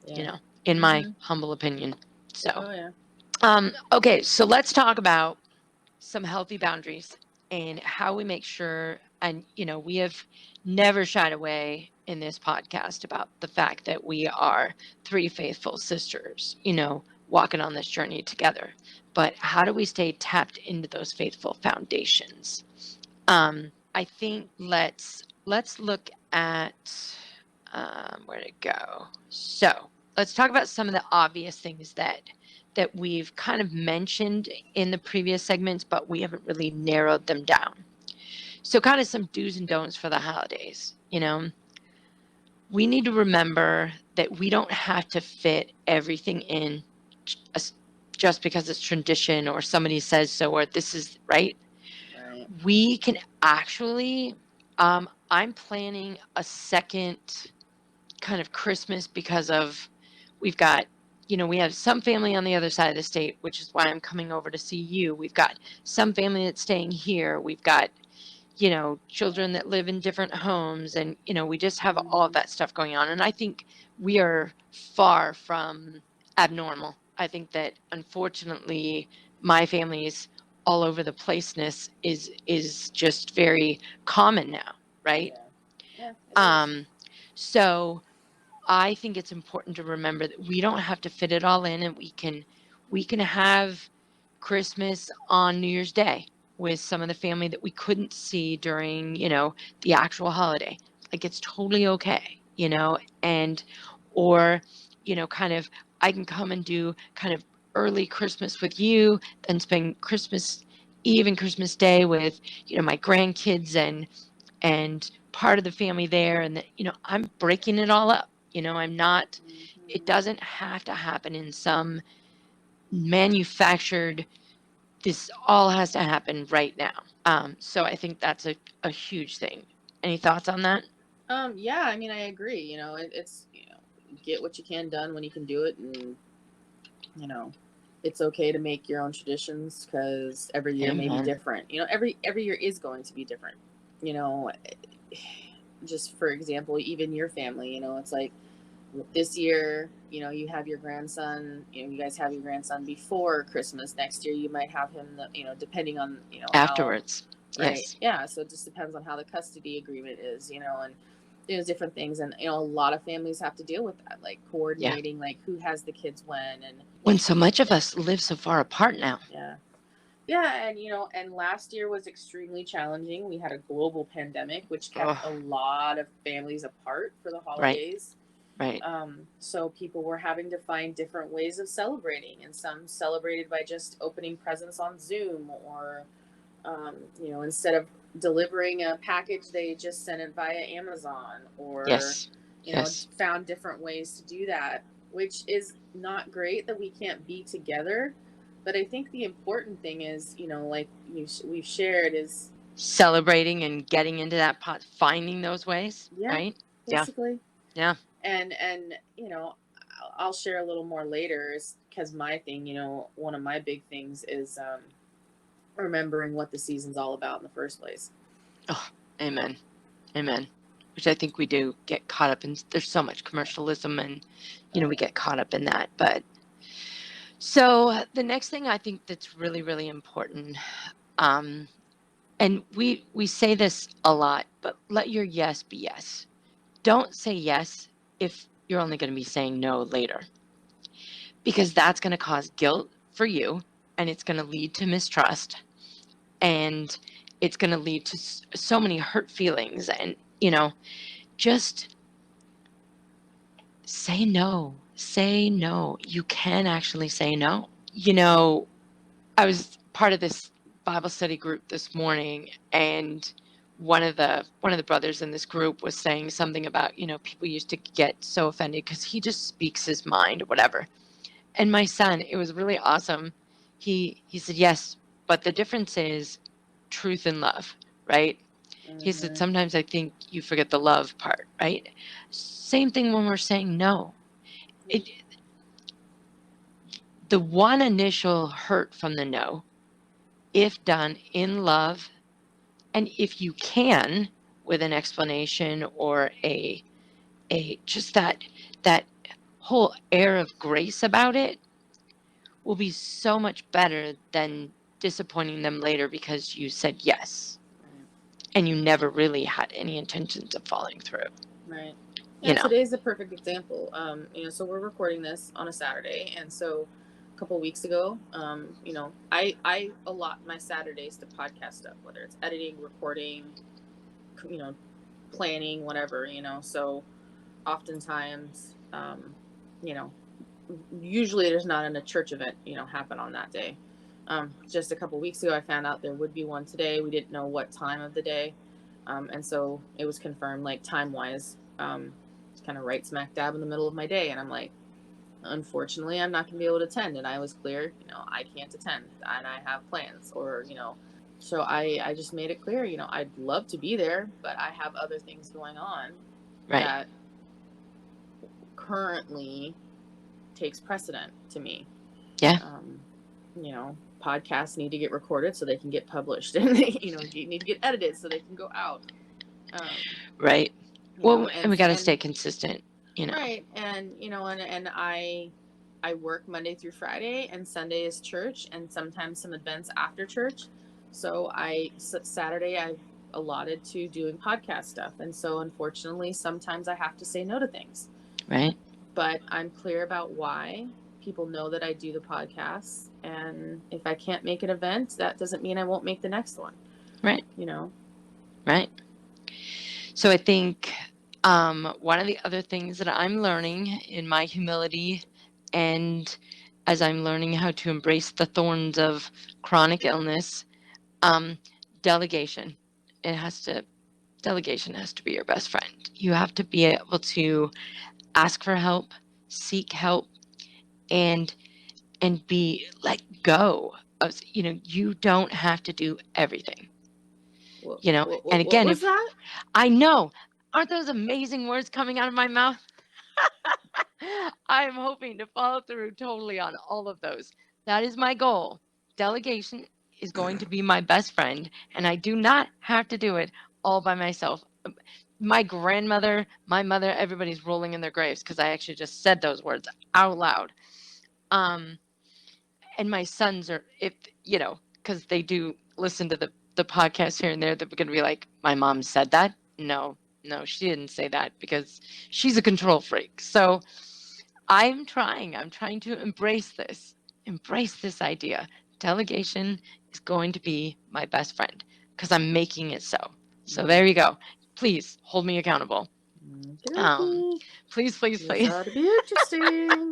Yeah. in my Mm-hmm. humble opinion. So, Oh yeah. okay, so let's talk about some healthy boundaries and how we make sure, and, we have never shied away in this podcast about the fact that we are 3 faithful sisters, walking on this journey together. But how do we stay tapped into those faithful foundations? I think let's look at where to go. So let's talk about some of the obvious things that we've kind of mentioned in the previous segments, but we haven't really narrowed them down. So kind of some do's and don'ts for the holidays. We need to remember that we don't have to fit everything in just because it's tradition or somebody says so, or this is right. Right. We can actually, I'm planning a second kind of Christmas because of, we've got, we have some family on the other side of the state, which is why I'm coming over to see you. We've got some family that's staying here. We've got, children that live in different homes, and, we just have all of that stuff going on. And I think we are far from abnormal. I think that unfortunately my family's all over the placeness is just very common now, right? Yeah. Yeah, it is. So I think it's important to remember that we don't have to fit it all in, and we can have Christmas on New Year's Day with some of the family that we couldn't see during, the actual holiday. Like, it's totally okay, and or, kind of, I can come and do kind of early Christmas with you, then spend Christmas Eve and Christmas Day with, my grandkids and part of the family there, and that, I'm breaking it all up. I'm not, it doesn't have to happen in some manufactured, this all has to happen right now. So I think that's a huge thing. Any thoughts on that? Yeah, I mean, I agree. It's get what you can done when you can do it, and you know, it's okay to make your own traditions because every year may be Amen. different. Every year is going to be different. You know, just for example, even your family. It's like this year, you have your grandson. You guys have your grandson before Christmas. Next year, you might have him. Depending on how. Afterwards. Right. Yes. Yeah. So it just depends on how the custody agreement is. And there's different things, and a lot of families have to deal with that, like Yeah. coordinating, like who has the kids when, and When so much of us live so far apart now. yeah. Yeah, and last year was extremely challenging. We had a global pandemic, which kept a Oh, lot of families apart for the right. holidays. Right. So people were having to find different ways of celebrating, and some celebrated by just opening presents on Zoom, or instead of delivering a package, they just sent it via Amazon, or Yes. Yes. found different ways to do that, which is not great that we can't be together. But I think the important thing is, like we've shared, is Celebrating and getting into that pot, finding those ways, yeah, right? Yeah. basically. Yeah. And I'll share a little more later, because my thing, one of my big things is remembering what the season's all about in the first place. Oh, amen. Amen. Which I think we do get caught up in. There's so much commercialism, and, we get caught up in that. But so the next thing I think that's really, really important, and we say this a lot, but let your yes be yes. Don't say yes if you're only going to be saying no later, because that's going to cause guilt for you, and it's going to lead to mistrust, and it's going to lead to so many hurt feelings, and, just say no. Say no. You can actually say no. I was part of this Bible study group this morning, and one of the brothers in this group was saying something about, people used to get so offended because he just speaks his mind or whatever. And my son, it was really awesome. He said, yes, but the difference is truth and love, right? He said, Mm-hmm. sometimes I think you forget the love part, right? Same thing when we're saying no. It, the one initial hurt from the no, if done in love, and if you can, with an explanation or a just that whole air of grace about it, will be so much better than disappointing them later because you said yes and you never really had any intentions of following through. Right. You Yeah, know, today's a perfect example. So we're recording this on a Saturday, and so a couple weeks ago, I allot my Saturdays to podcast stuff, whether it's editing, recording, you know, planning, whatever. So oftentimes, you know, usually there's not a church event, happen on that day. Just a couple weeks ago, I found out there would be one today. We didn't know what time of the day. And so it was confirmed, like, time-wise, kind of right smack dab in the middle of my day. And I'm like, unfortunately, I'm not going to be able to attend. And I was clear, I can't attend and I have plans, or, so I just made it clear, I'd love to be there, but I have other things going on Right. that currently takes precedent to me. Yeah. Podcasts need to get recorded so they can get published, and they, need to get edited so they can go out. Right. Well, and we got to and stay consistent, Right. And, and I work Monday through Friday, and Sunday is church, and sometimes some events after church. So Saturday I've allotted to doing podcast stuff. And so unfortunately, sometimes I have to say no to things. Right. But I'm clear about why. People know that I do the podcasts, and if I can't make an event, that doesn't mean I won't make the next one. Right. Right. So I think one of the other things that I'm learning in my humility, and as I'm learning how to embrace the thorns of chronic illness, delegation. Delegation has to be your best friend. You have to be able to ask for help, seek help, and be let go of, you don't have to do everything. And again, what was that? I know, aren't those amazing words coming out of my mouth? I'm hoping to follow through totally on all of those. That is my goal. Delegation is going to be my best friend, and I do not have to do it all by myself. My grandmother, my mother, everybody's rolling in their graves because I actually just said those words out loud. And my sons are, because they do listen to the podcast here and there, they're going to be like, my mom said that? No, she didn't say that, because she's a control freak. So I'm trying to embrace this idea. Delegation is going to be my best friend because I'm making it so. So there you go. Please hold me accountable. Please. This ought to be interesting.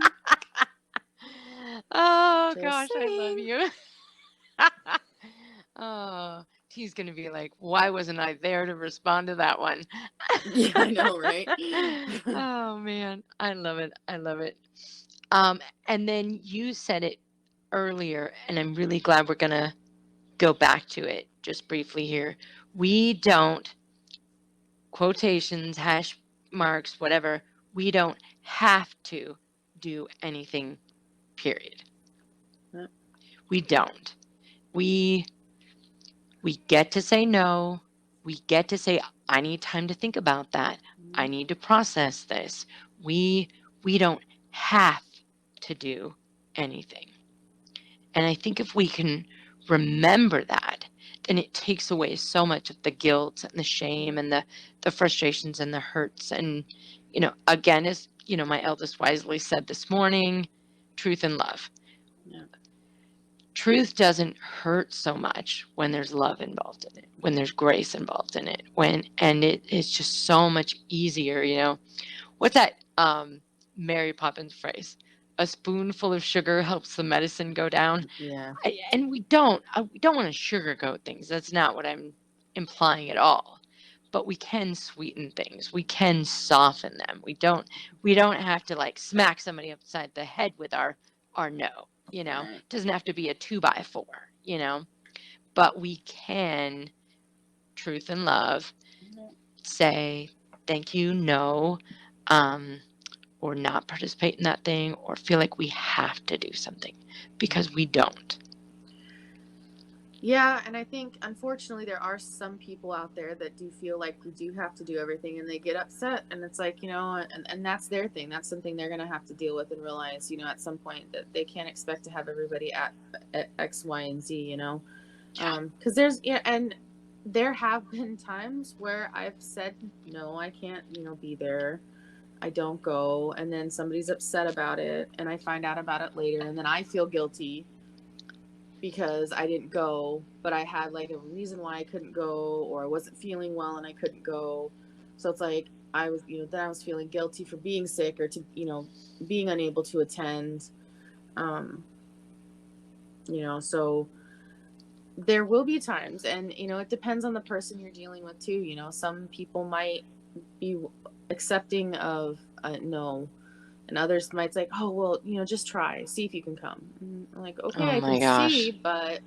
Oh, Just gosh, saying. I love you. Oh, he's going to be like, why wasn't I there to respond to that one? Yeah, I know, right? Oh, man. I love it. And then you said it earlier, and I'm really glad we're going to go back to it just briefly here. We don't, quotations, hash marks, whatever, we don't have to do anything, period. Yep. We don't. We get to say no. We get to say, I need time to think about that. I need to process this. We don't have to do anything. And I think if we can remember that, then it takes away so much of the guilt and the shame and the frustrations and the hurts. And, again, as, my eldest wisely said this morning, truth and love. Yeah. Truth doesn't hurt so much when there's love involved in it, when there's grace involved in it, and it's just so much easier, What's that Mary Poppins phrase? A spoonful of sugar helps the medicine go down. Yeah. And we don't want to sugarcoat things. That's not what I'm implying at all. But we can sweeten things. We can soften them. We don't have to like smack somebody upside the head with our no. Right. It doesn't have to be a 2x4. But we can, truth and love, say thank you, no, or not participate in that thing, or feel like we have to do something, because we don't. Yeah, and I think, unfortunately, there are some people out there that do feel like we do have to do everything, and they get upset, and it's like, and that's their thing. That's something they're going to have to deal with and realize, at some point, that they can't expect to have everybody at X, Y, and Z, because and there have been times where I've said, no, I can't, be there. I don't go, and then somebody's upset about it, and I find out about it later, and then I feel guilty because I didn't go, but I had like a reason why I couldn't go, or I wasn't feeling well and I couldn't go. So it's like I was, then I was feeling guilty for being sick, or to, being unable to attend. So there will be times, and it depends on the person you're dealing with too. Some people might be accepting of no, and others might say, oh well, just try, see if you can come. And I'm like, okay, Oh I can my see, gosh. but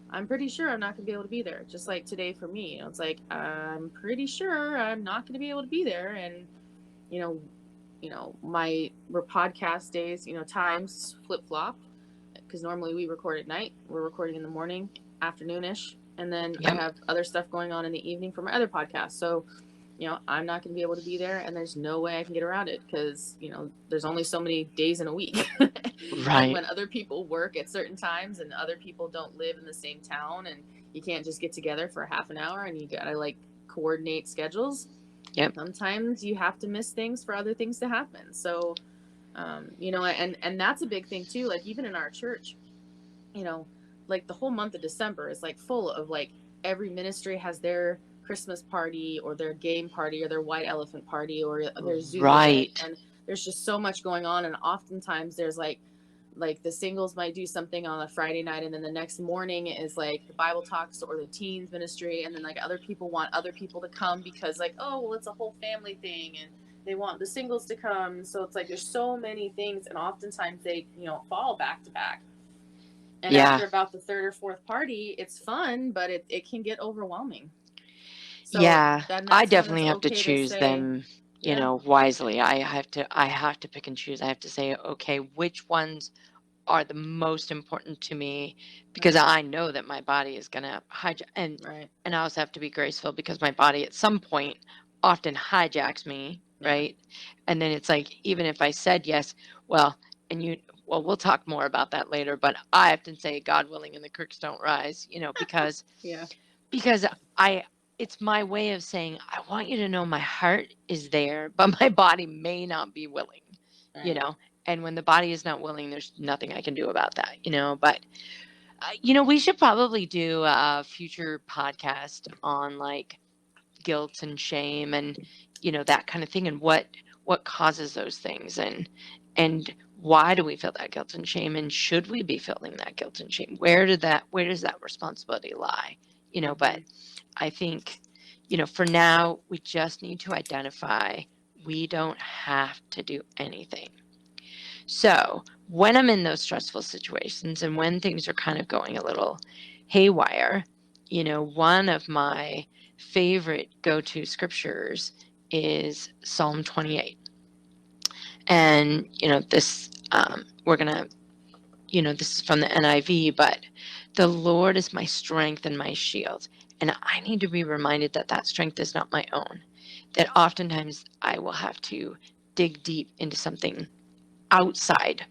I'm pretty sure I'm not gonna be able to be there. Just like today for me, it's like I'm pretty sure I'm not gonna be able to be there. And you know my podcast days, times flip flop, because normally we record at night. We're recording in the morning, afternoonish, and then I Yep. have other stuff going on in the evening for my other podcast. So, I'm not going to be able to be there, and there's no way I can get around it because, there's only so many days in a week. And Right. when other people work at certain times and other people don't live in the same town, and you can't just get together for half an hour and you got to like coordinate schedules, Yep. sometimes you have to miss things for other things to happen. So, and that's a big thing too. Like even in our church, you know, like the whole month of December is like full of like every ministry has their Christmas party or their game party or their white elephant party or their Zoom event, Right. and there's just so much going on. And oftentimes there's like the singles might do something on a Friday night, and then the next morning is like the Bible talks or the teens ministry, and then like other people want other people to come because like, oh well, it's a whole family thing, and they want the singles to come. So it's like there's so many things, and oftentimes they fall back to back. And Yeah. after about the third or fourth party, it's fun, but it can get overwhelming. So Yeah. then I that's when it's definitely have to okay to choose say, them, yeah, wisely. I have to pick and choose. I have to say, okay, which ones are the most important to me, because right, I know that my body is going to hijack, right, and I also have to be graceful because my body at some point often hijacks me, yeah, right? And then it's like, even if I said yes, well, and we'll talk more about that later, but I often say, God willing, and the creeks don't rise, yeah, because I it's my way of saying, I want you to know my heart is there, but my body may not be willing, you right, know. And when the body is not willing, there's nothing I can do about that. But we should probably do a future podcast on like guilt and shame and that kind of thing, and what causes those things, and why do we feel that guilt and shame, and should we be feeling that guilt and shame? Where does that responsibility lie? But mm-hmm. I think, for now, we just need to identify we don't have to do anything. So when I'm in those stressful situations and when things are kind of going a little haywire, one of my favorite go-to scriptures is Psalm 28. And, we're going to, this is from the NIV, but the Lord is my strength and my shield. And I need to be reminded that that strength is not my own, that oftentimes I will have to dig deep into something outside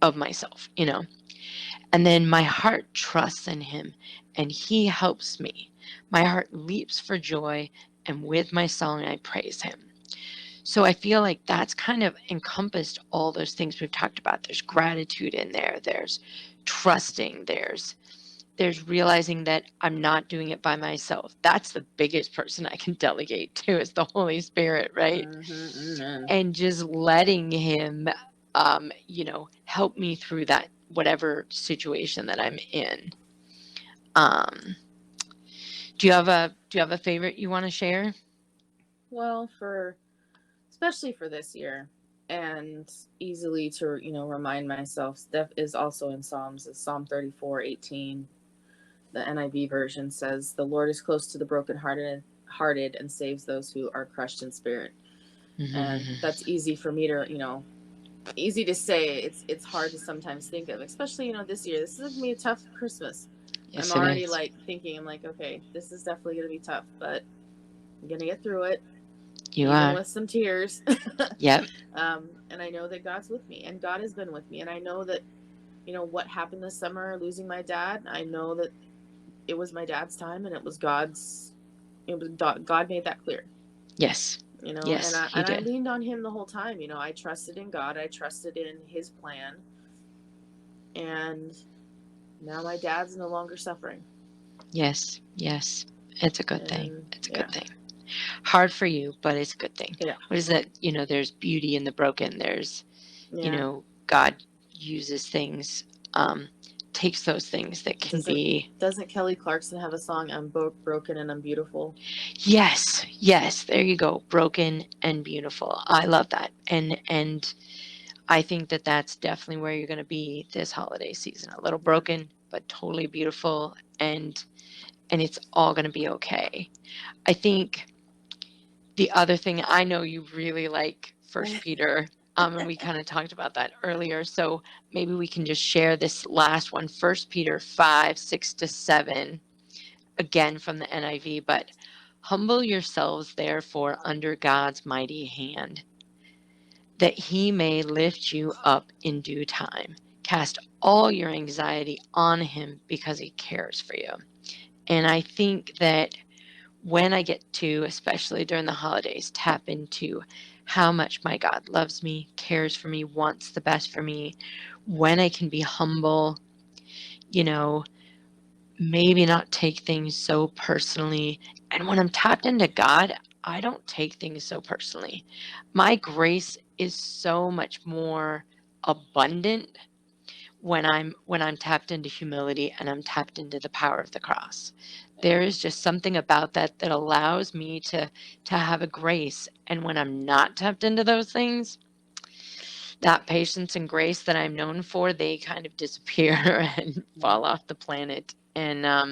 of myself. And then my heart trusts in him and he helps me. My heart leaps for joy, and with my song I praise him. So I feel like that's kind of encompassed all those things we've talked about. There's gratitude in there. There's trusting. There's realizing that I'm not doing it by myself. That's the biggest person I can delegate to, is the Holy Spirit, right? Mm-hmm. Amen. And just letting him help me through that whatever situation that I'm in. um do you have a favorite you want to share? Well, especially for this year, and easily to remind myself, Steph is also in Psalms. It's Psalm 34:18. The NIV version says, "The Lord is close to the brokenhearted and saves those who are crushed in spirit." And that's easy for me to easy to say. It's hard to sometimes think of, especially this year. This is gonna be a tough Christmas. I'm Yes, it already is. like thinking, I'm like, okay, this is definitely gonna be tough, but I'm gonna get through it, You even are. with some tears. Yep. And I know that God's with me, and God has been with me, and I know that what happened this summer, losing my dad. I know that it was my dad's time, and it was God's. It was God made that clear. Yes. And Yes, I he and I did. leaned on him the whole time. I trusted in God. I trusted in His plan, and now my dad's no longer suffering. Yes. Yes. It's a good thing. And It's a yeah, good thing. Hard for you, but it's a good thing. yeah, What is that? There's beauty in the broken. There's yeah, God uses things, um, takes those things that can Doesn't be. doesn't Kelly Clarkson have a song, I'm broken and I'm beautiful? Yes, there you go. Broken and beautiful. I love that. And I think that that's definitely where you're going to be this holiday season. A little broken, but totally beautiful, and it's all going to be okay. I think the other thing, I know you really like First Peter, and we kind of talked about that earlier. So maybe we can just share this last one, First Peter 5, 6-7, again from the NIV. But humble yourselves, therefore, under God's mighty hand, that he may lift you up in due time. Cast all your anxiety on him because he cares for you. And I think that when I get to, especially during the holidays, tap into how much my God loves me, cares for me, wants the best for me, when I can be humble, you know, maybe not take things so personally. And when I'm tapped into God, I don't take things so personally. My grace is so much more abundant when I'm tapped into humility and I'm tapped into the power of the cross. There is just something about that that allows me to have a grace. And when I'm not tapped into those things, that patience and grace that I'm known for, they kind of disappear and fall off the planet. And I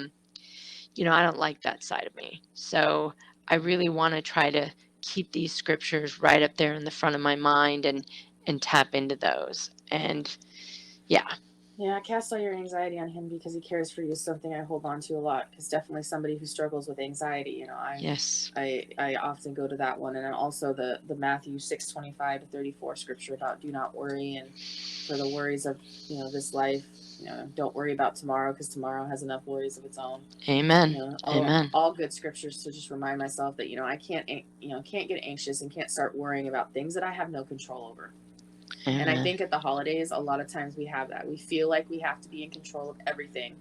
don't like that side of me. So I really want to try to keep these scriptures right up there in the front of my mind and tap into those. And yeah. Yeah, cast all your anxiety on him because he cares for you is something I hold on to a lot, because definitely somebody who struggles with anxiety, Yes. I often go to that one. And then also the Matthew 6:25-34 scripture about do not worry, and for the worries of, this life, don't worry about tomorrow because tomorrow has enough worries of its own. Amen. Amen. All good scriptures to just remind myself that, I can't get anxious and can't start worrying about things that I have no control over. Amen. And I think at the holidays, a lot of times we have that. We feel like we have to be in control of everything,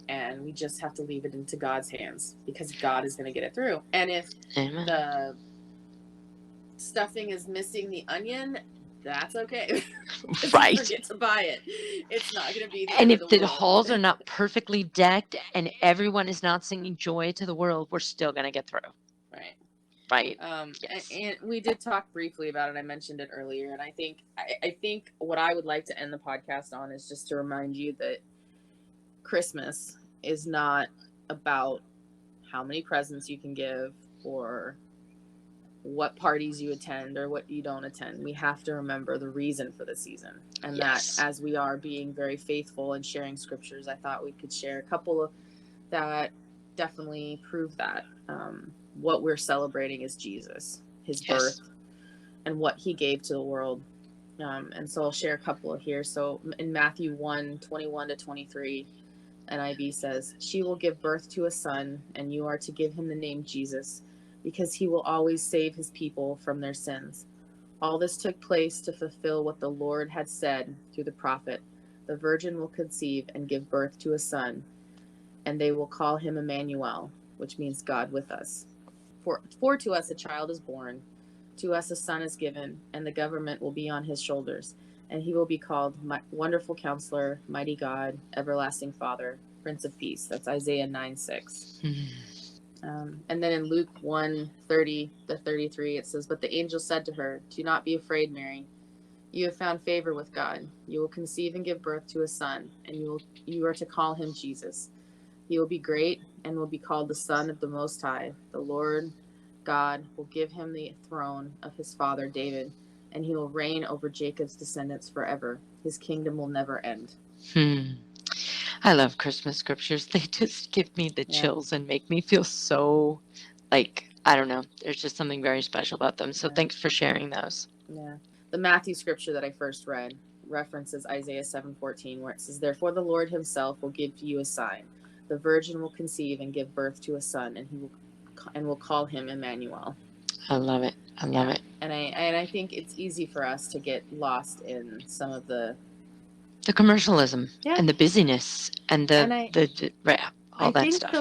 and we just have to leave it into God's hands because God is going to get it through. And if Amen. the stuffing is missing the onion, that's okay. Right. Forget to buy it. It's not going to be the And end if of the the world. halls are not perfectly decked and everyone is not singing joy to the world, we're still going to get through. Right. Right. Yes. And we did talk briefly about it. I mentioned it earlier, and I think what I would like to end the podcast on is just to remind you that Christmas is not about how many presents you can give or what parties you attend or what you don't attend. We have to remember the reason for the season, and Yes. that as we are being very faithful and sharing scriptures, I thought we could share a couple of that definitely prove that. What we're celebrating is Jesus, his birth, and what he gave to the world. And so I'll share a couple of here. So in Matthew 1:21-23, NIV says, "She will give birth to a son, and you are to give him the name Jesus, because he will always save his people from their sins." All this took place to fulfill what the Lord had said through the prophet. The virgin will conceive and give birth to a son, and they will call him Emmanuel, which means God with us. For to us a child is born, to us a son is given, and the government will be on his shoulders, and he will be called Wonderful Counselor, Mighty God, Everlasting Father, Prince of Peace. That's Isaiah 9:6. And then in Luke 1:30-33, it says, "But the angel said to her, 'Do not be afraid, Mary. You have found favor with God. You will conceive and give birth to a son, and you are to call him Jesus. He will be great and will be called the Son of the Most High. The Lord God will give him the throne of his father David, and he will reign over Jacob's descendants forever. His kingdom will never end.'" I love Christmas scriptures. They just give me the chills and make me feel so, like, I don't know. There's just something very special about them. So thanks for sharing those. Yeah. The Matthew scripture that I first read references Isaiah 7:14, where it says, "Therefore the Lord himself will give you a sign. The virgin will conceive and give birth to a son, and will call him Emmanuel." I love it. I love it. And I think it's easy for us to get lost in some of the commercialism and the busyness and all that stuff.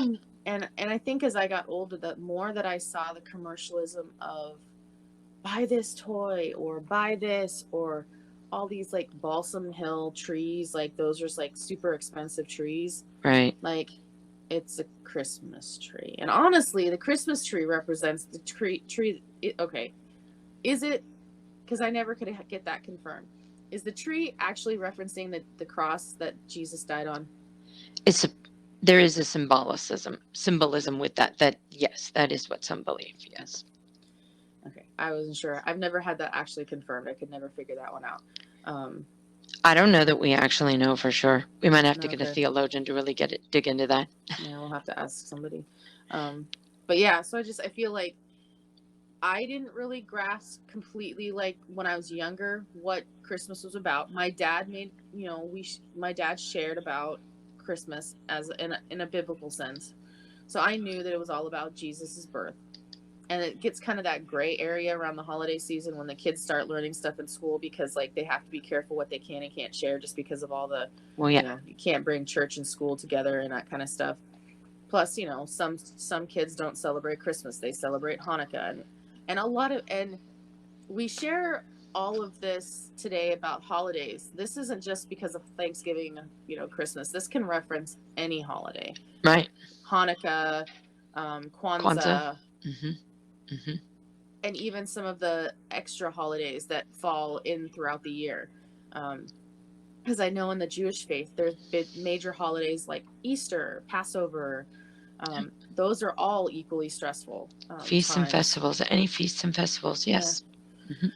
And I think as I got older, the more that I saw the commercialism of buy this toy or buy this or all these like Balsam Hill trees, like those are like super expensive trees. Right. Like, it's a Christmas tree. And honestly, the Christmas tree represents the okay. Is it, because I never could get that confirmed. Is the tree actually referencing the cross that Jesus died on? There is a symbolism with that, yes, that is what some believe, yes. Okay, I wasn't sure. I've never had that actually confirmed. I could never figure that one out. I don't know that we actually know for sure. We might have to get a Okay. theologian to really dig into that. Yeah, we'll have to ask somebody. But yeah, so I feel like I didn't really grasp completely, like when I was younger, what Christmas was about. My dad made, my dad shared about Christmas as in a biblical sense. So I knew that it was all about Jesus's birth. And it gets kind of that gray area around the holiday season when the kids start learning stuff in school, because like they have to be careful what they can and can't share just because of all the, well, yeah, you can't bring church and school together and that kind of stuff. Plus, some kids don't celebrate Christmas. They celebrate Hanukkah and we share all of this today about holidays. This isn't just because of Thanksgiving, Christmas. This can reference any holiday. Right. Hanukkah, Kwanzaa. Mm-hmm. Mm-hmm. And even some of the extra holidays that fall in throughout the year. Because I know in the Jewish faith, there's been major holidays like Easter, Passover. Those are all equally stressful. Feasts times. and festivals, any feasts and festivals, yes. Yeah.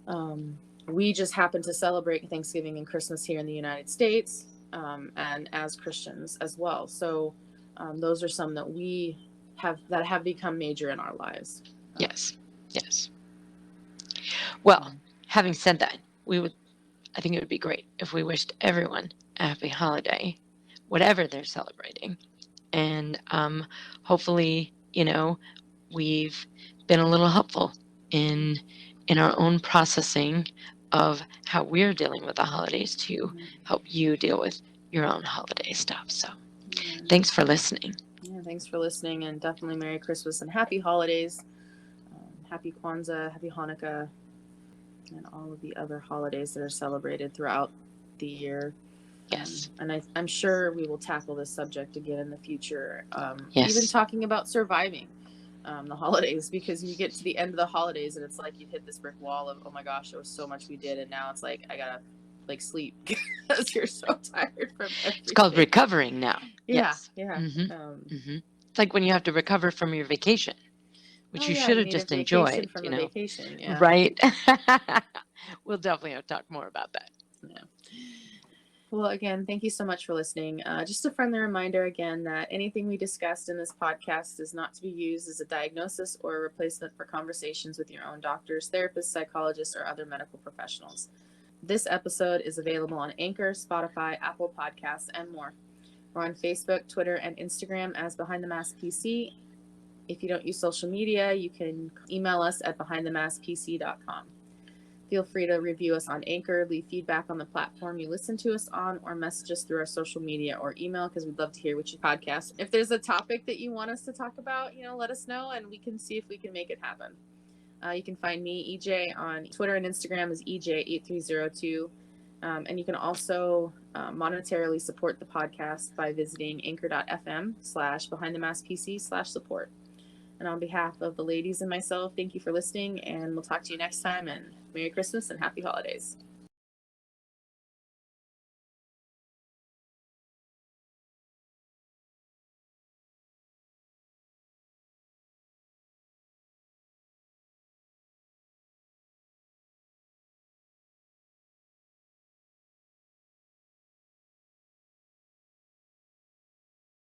Mm-hmm. We just happen to celebrate Thanksgiving and Christmas here in the United States, and as Christians as well. So those are some that have become major in our lives. Yes. Well, having said that, I think it would be great if we wished everyone a happy holiday, whatever they're celebrating. And hopefully, we've been a little helpful in our own processing of how we're dealing with the holidays to help you deal with your own holiday stuff. So thanks for listening. Yeah, thanks for listening, and definitely Merry Christmas and Happy Holidays. Happy Kwanzaa, Happy Hanukkah, and all of the other holidays that are celebrated throughout the year. Yes. And I'm sure we will tackle this subject again in the future. Yes. Even talking about surviving the holidays, because you get to the end of the holidays and it's like you hit this brick wall of, oh my gosh, there was so much we did, and now it's like I gotta sleep because you're so tired from everything. It's called recovering now. Yeah, yes. Yeah. Mm-hmm. It's like when you have to recover from your vacation, which you should have just enjoyed. From a vacation, yeah. Right. We'll definitely have to talk more about that. Yeah. Well, again, thank you so much for listening. Just a friendly reminder again that anything we discussed in this podcast is not to be used as a diagnosis or a replacement for conversations with your own doctors, therapists, psychologists, or other medical professionals. This episode is available on Anchor, Spotify, Apple Podcasts, and more. We're on Facebook, Twitter, and Instagram as BehindTheMaskPC. If you don't use social media, you can email us at BehindTheMaskPC.com. Feel free to review us on Anchor, leave feedback on the platform you listen to us on, or message us through our social media or email, because we'd love to hear what you podcast. If there's a topic that you want us to talk about, let us know and we can see if we can make it happen. You can find me, EJ, on Twitter and Instagram as EJ8302. And you can also monetarily support the podcast by visiting anchor.fm/BehindTheMaskPC/support. And on behalf of the ladies and myself, thank you for listening, and we'll talk to you next time, and Merry Christmas and Happy Holidays.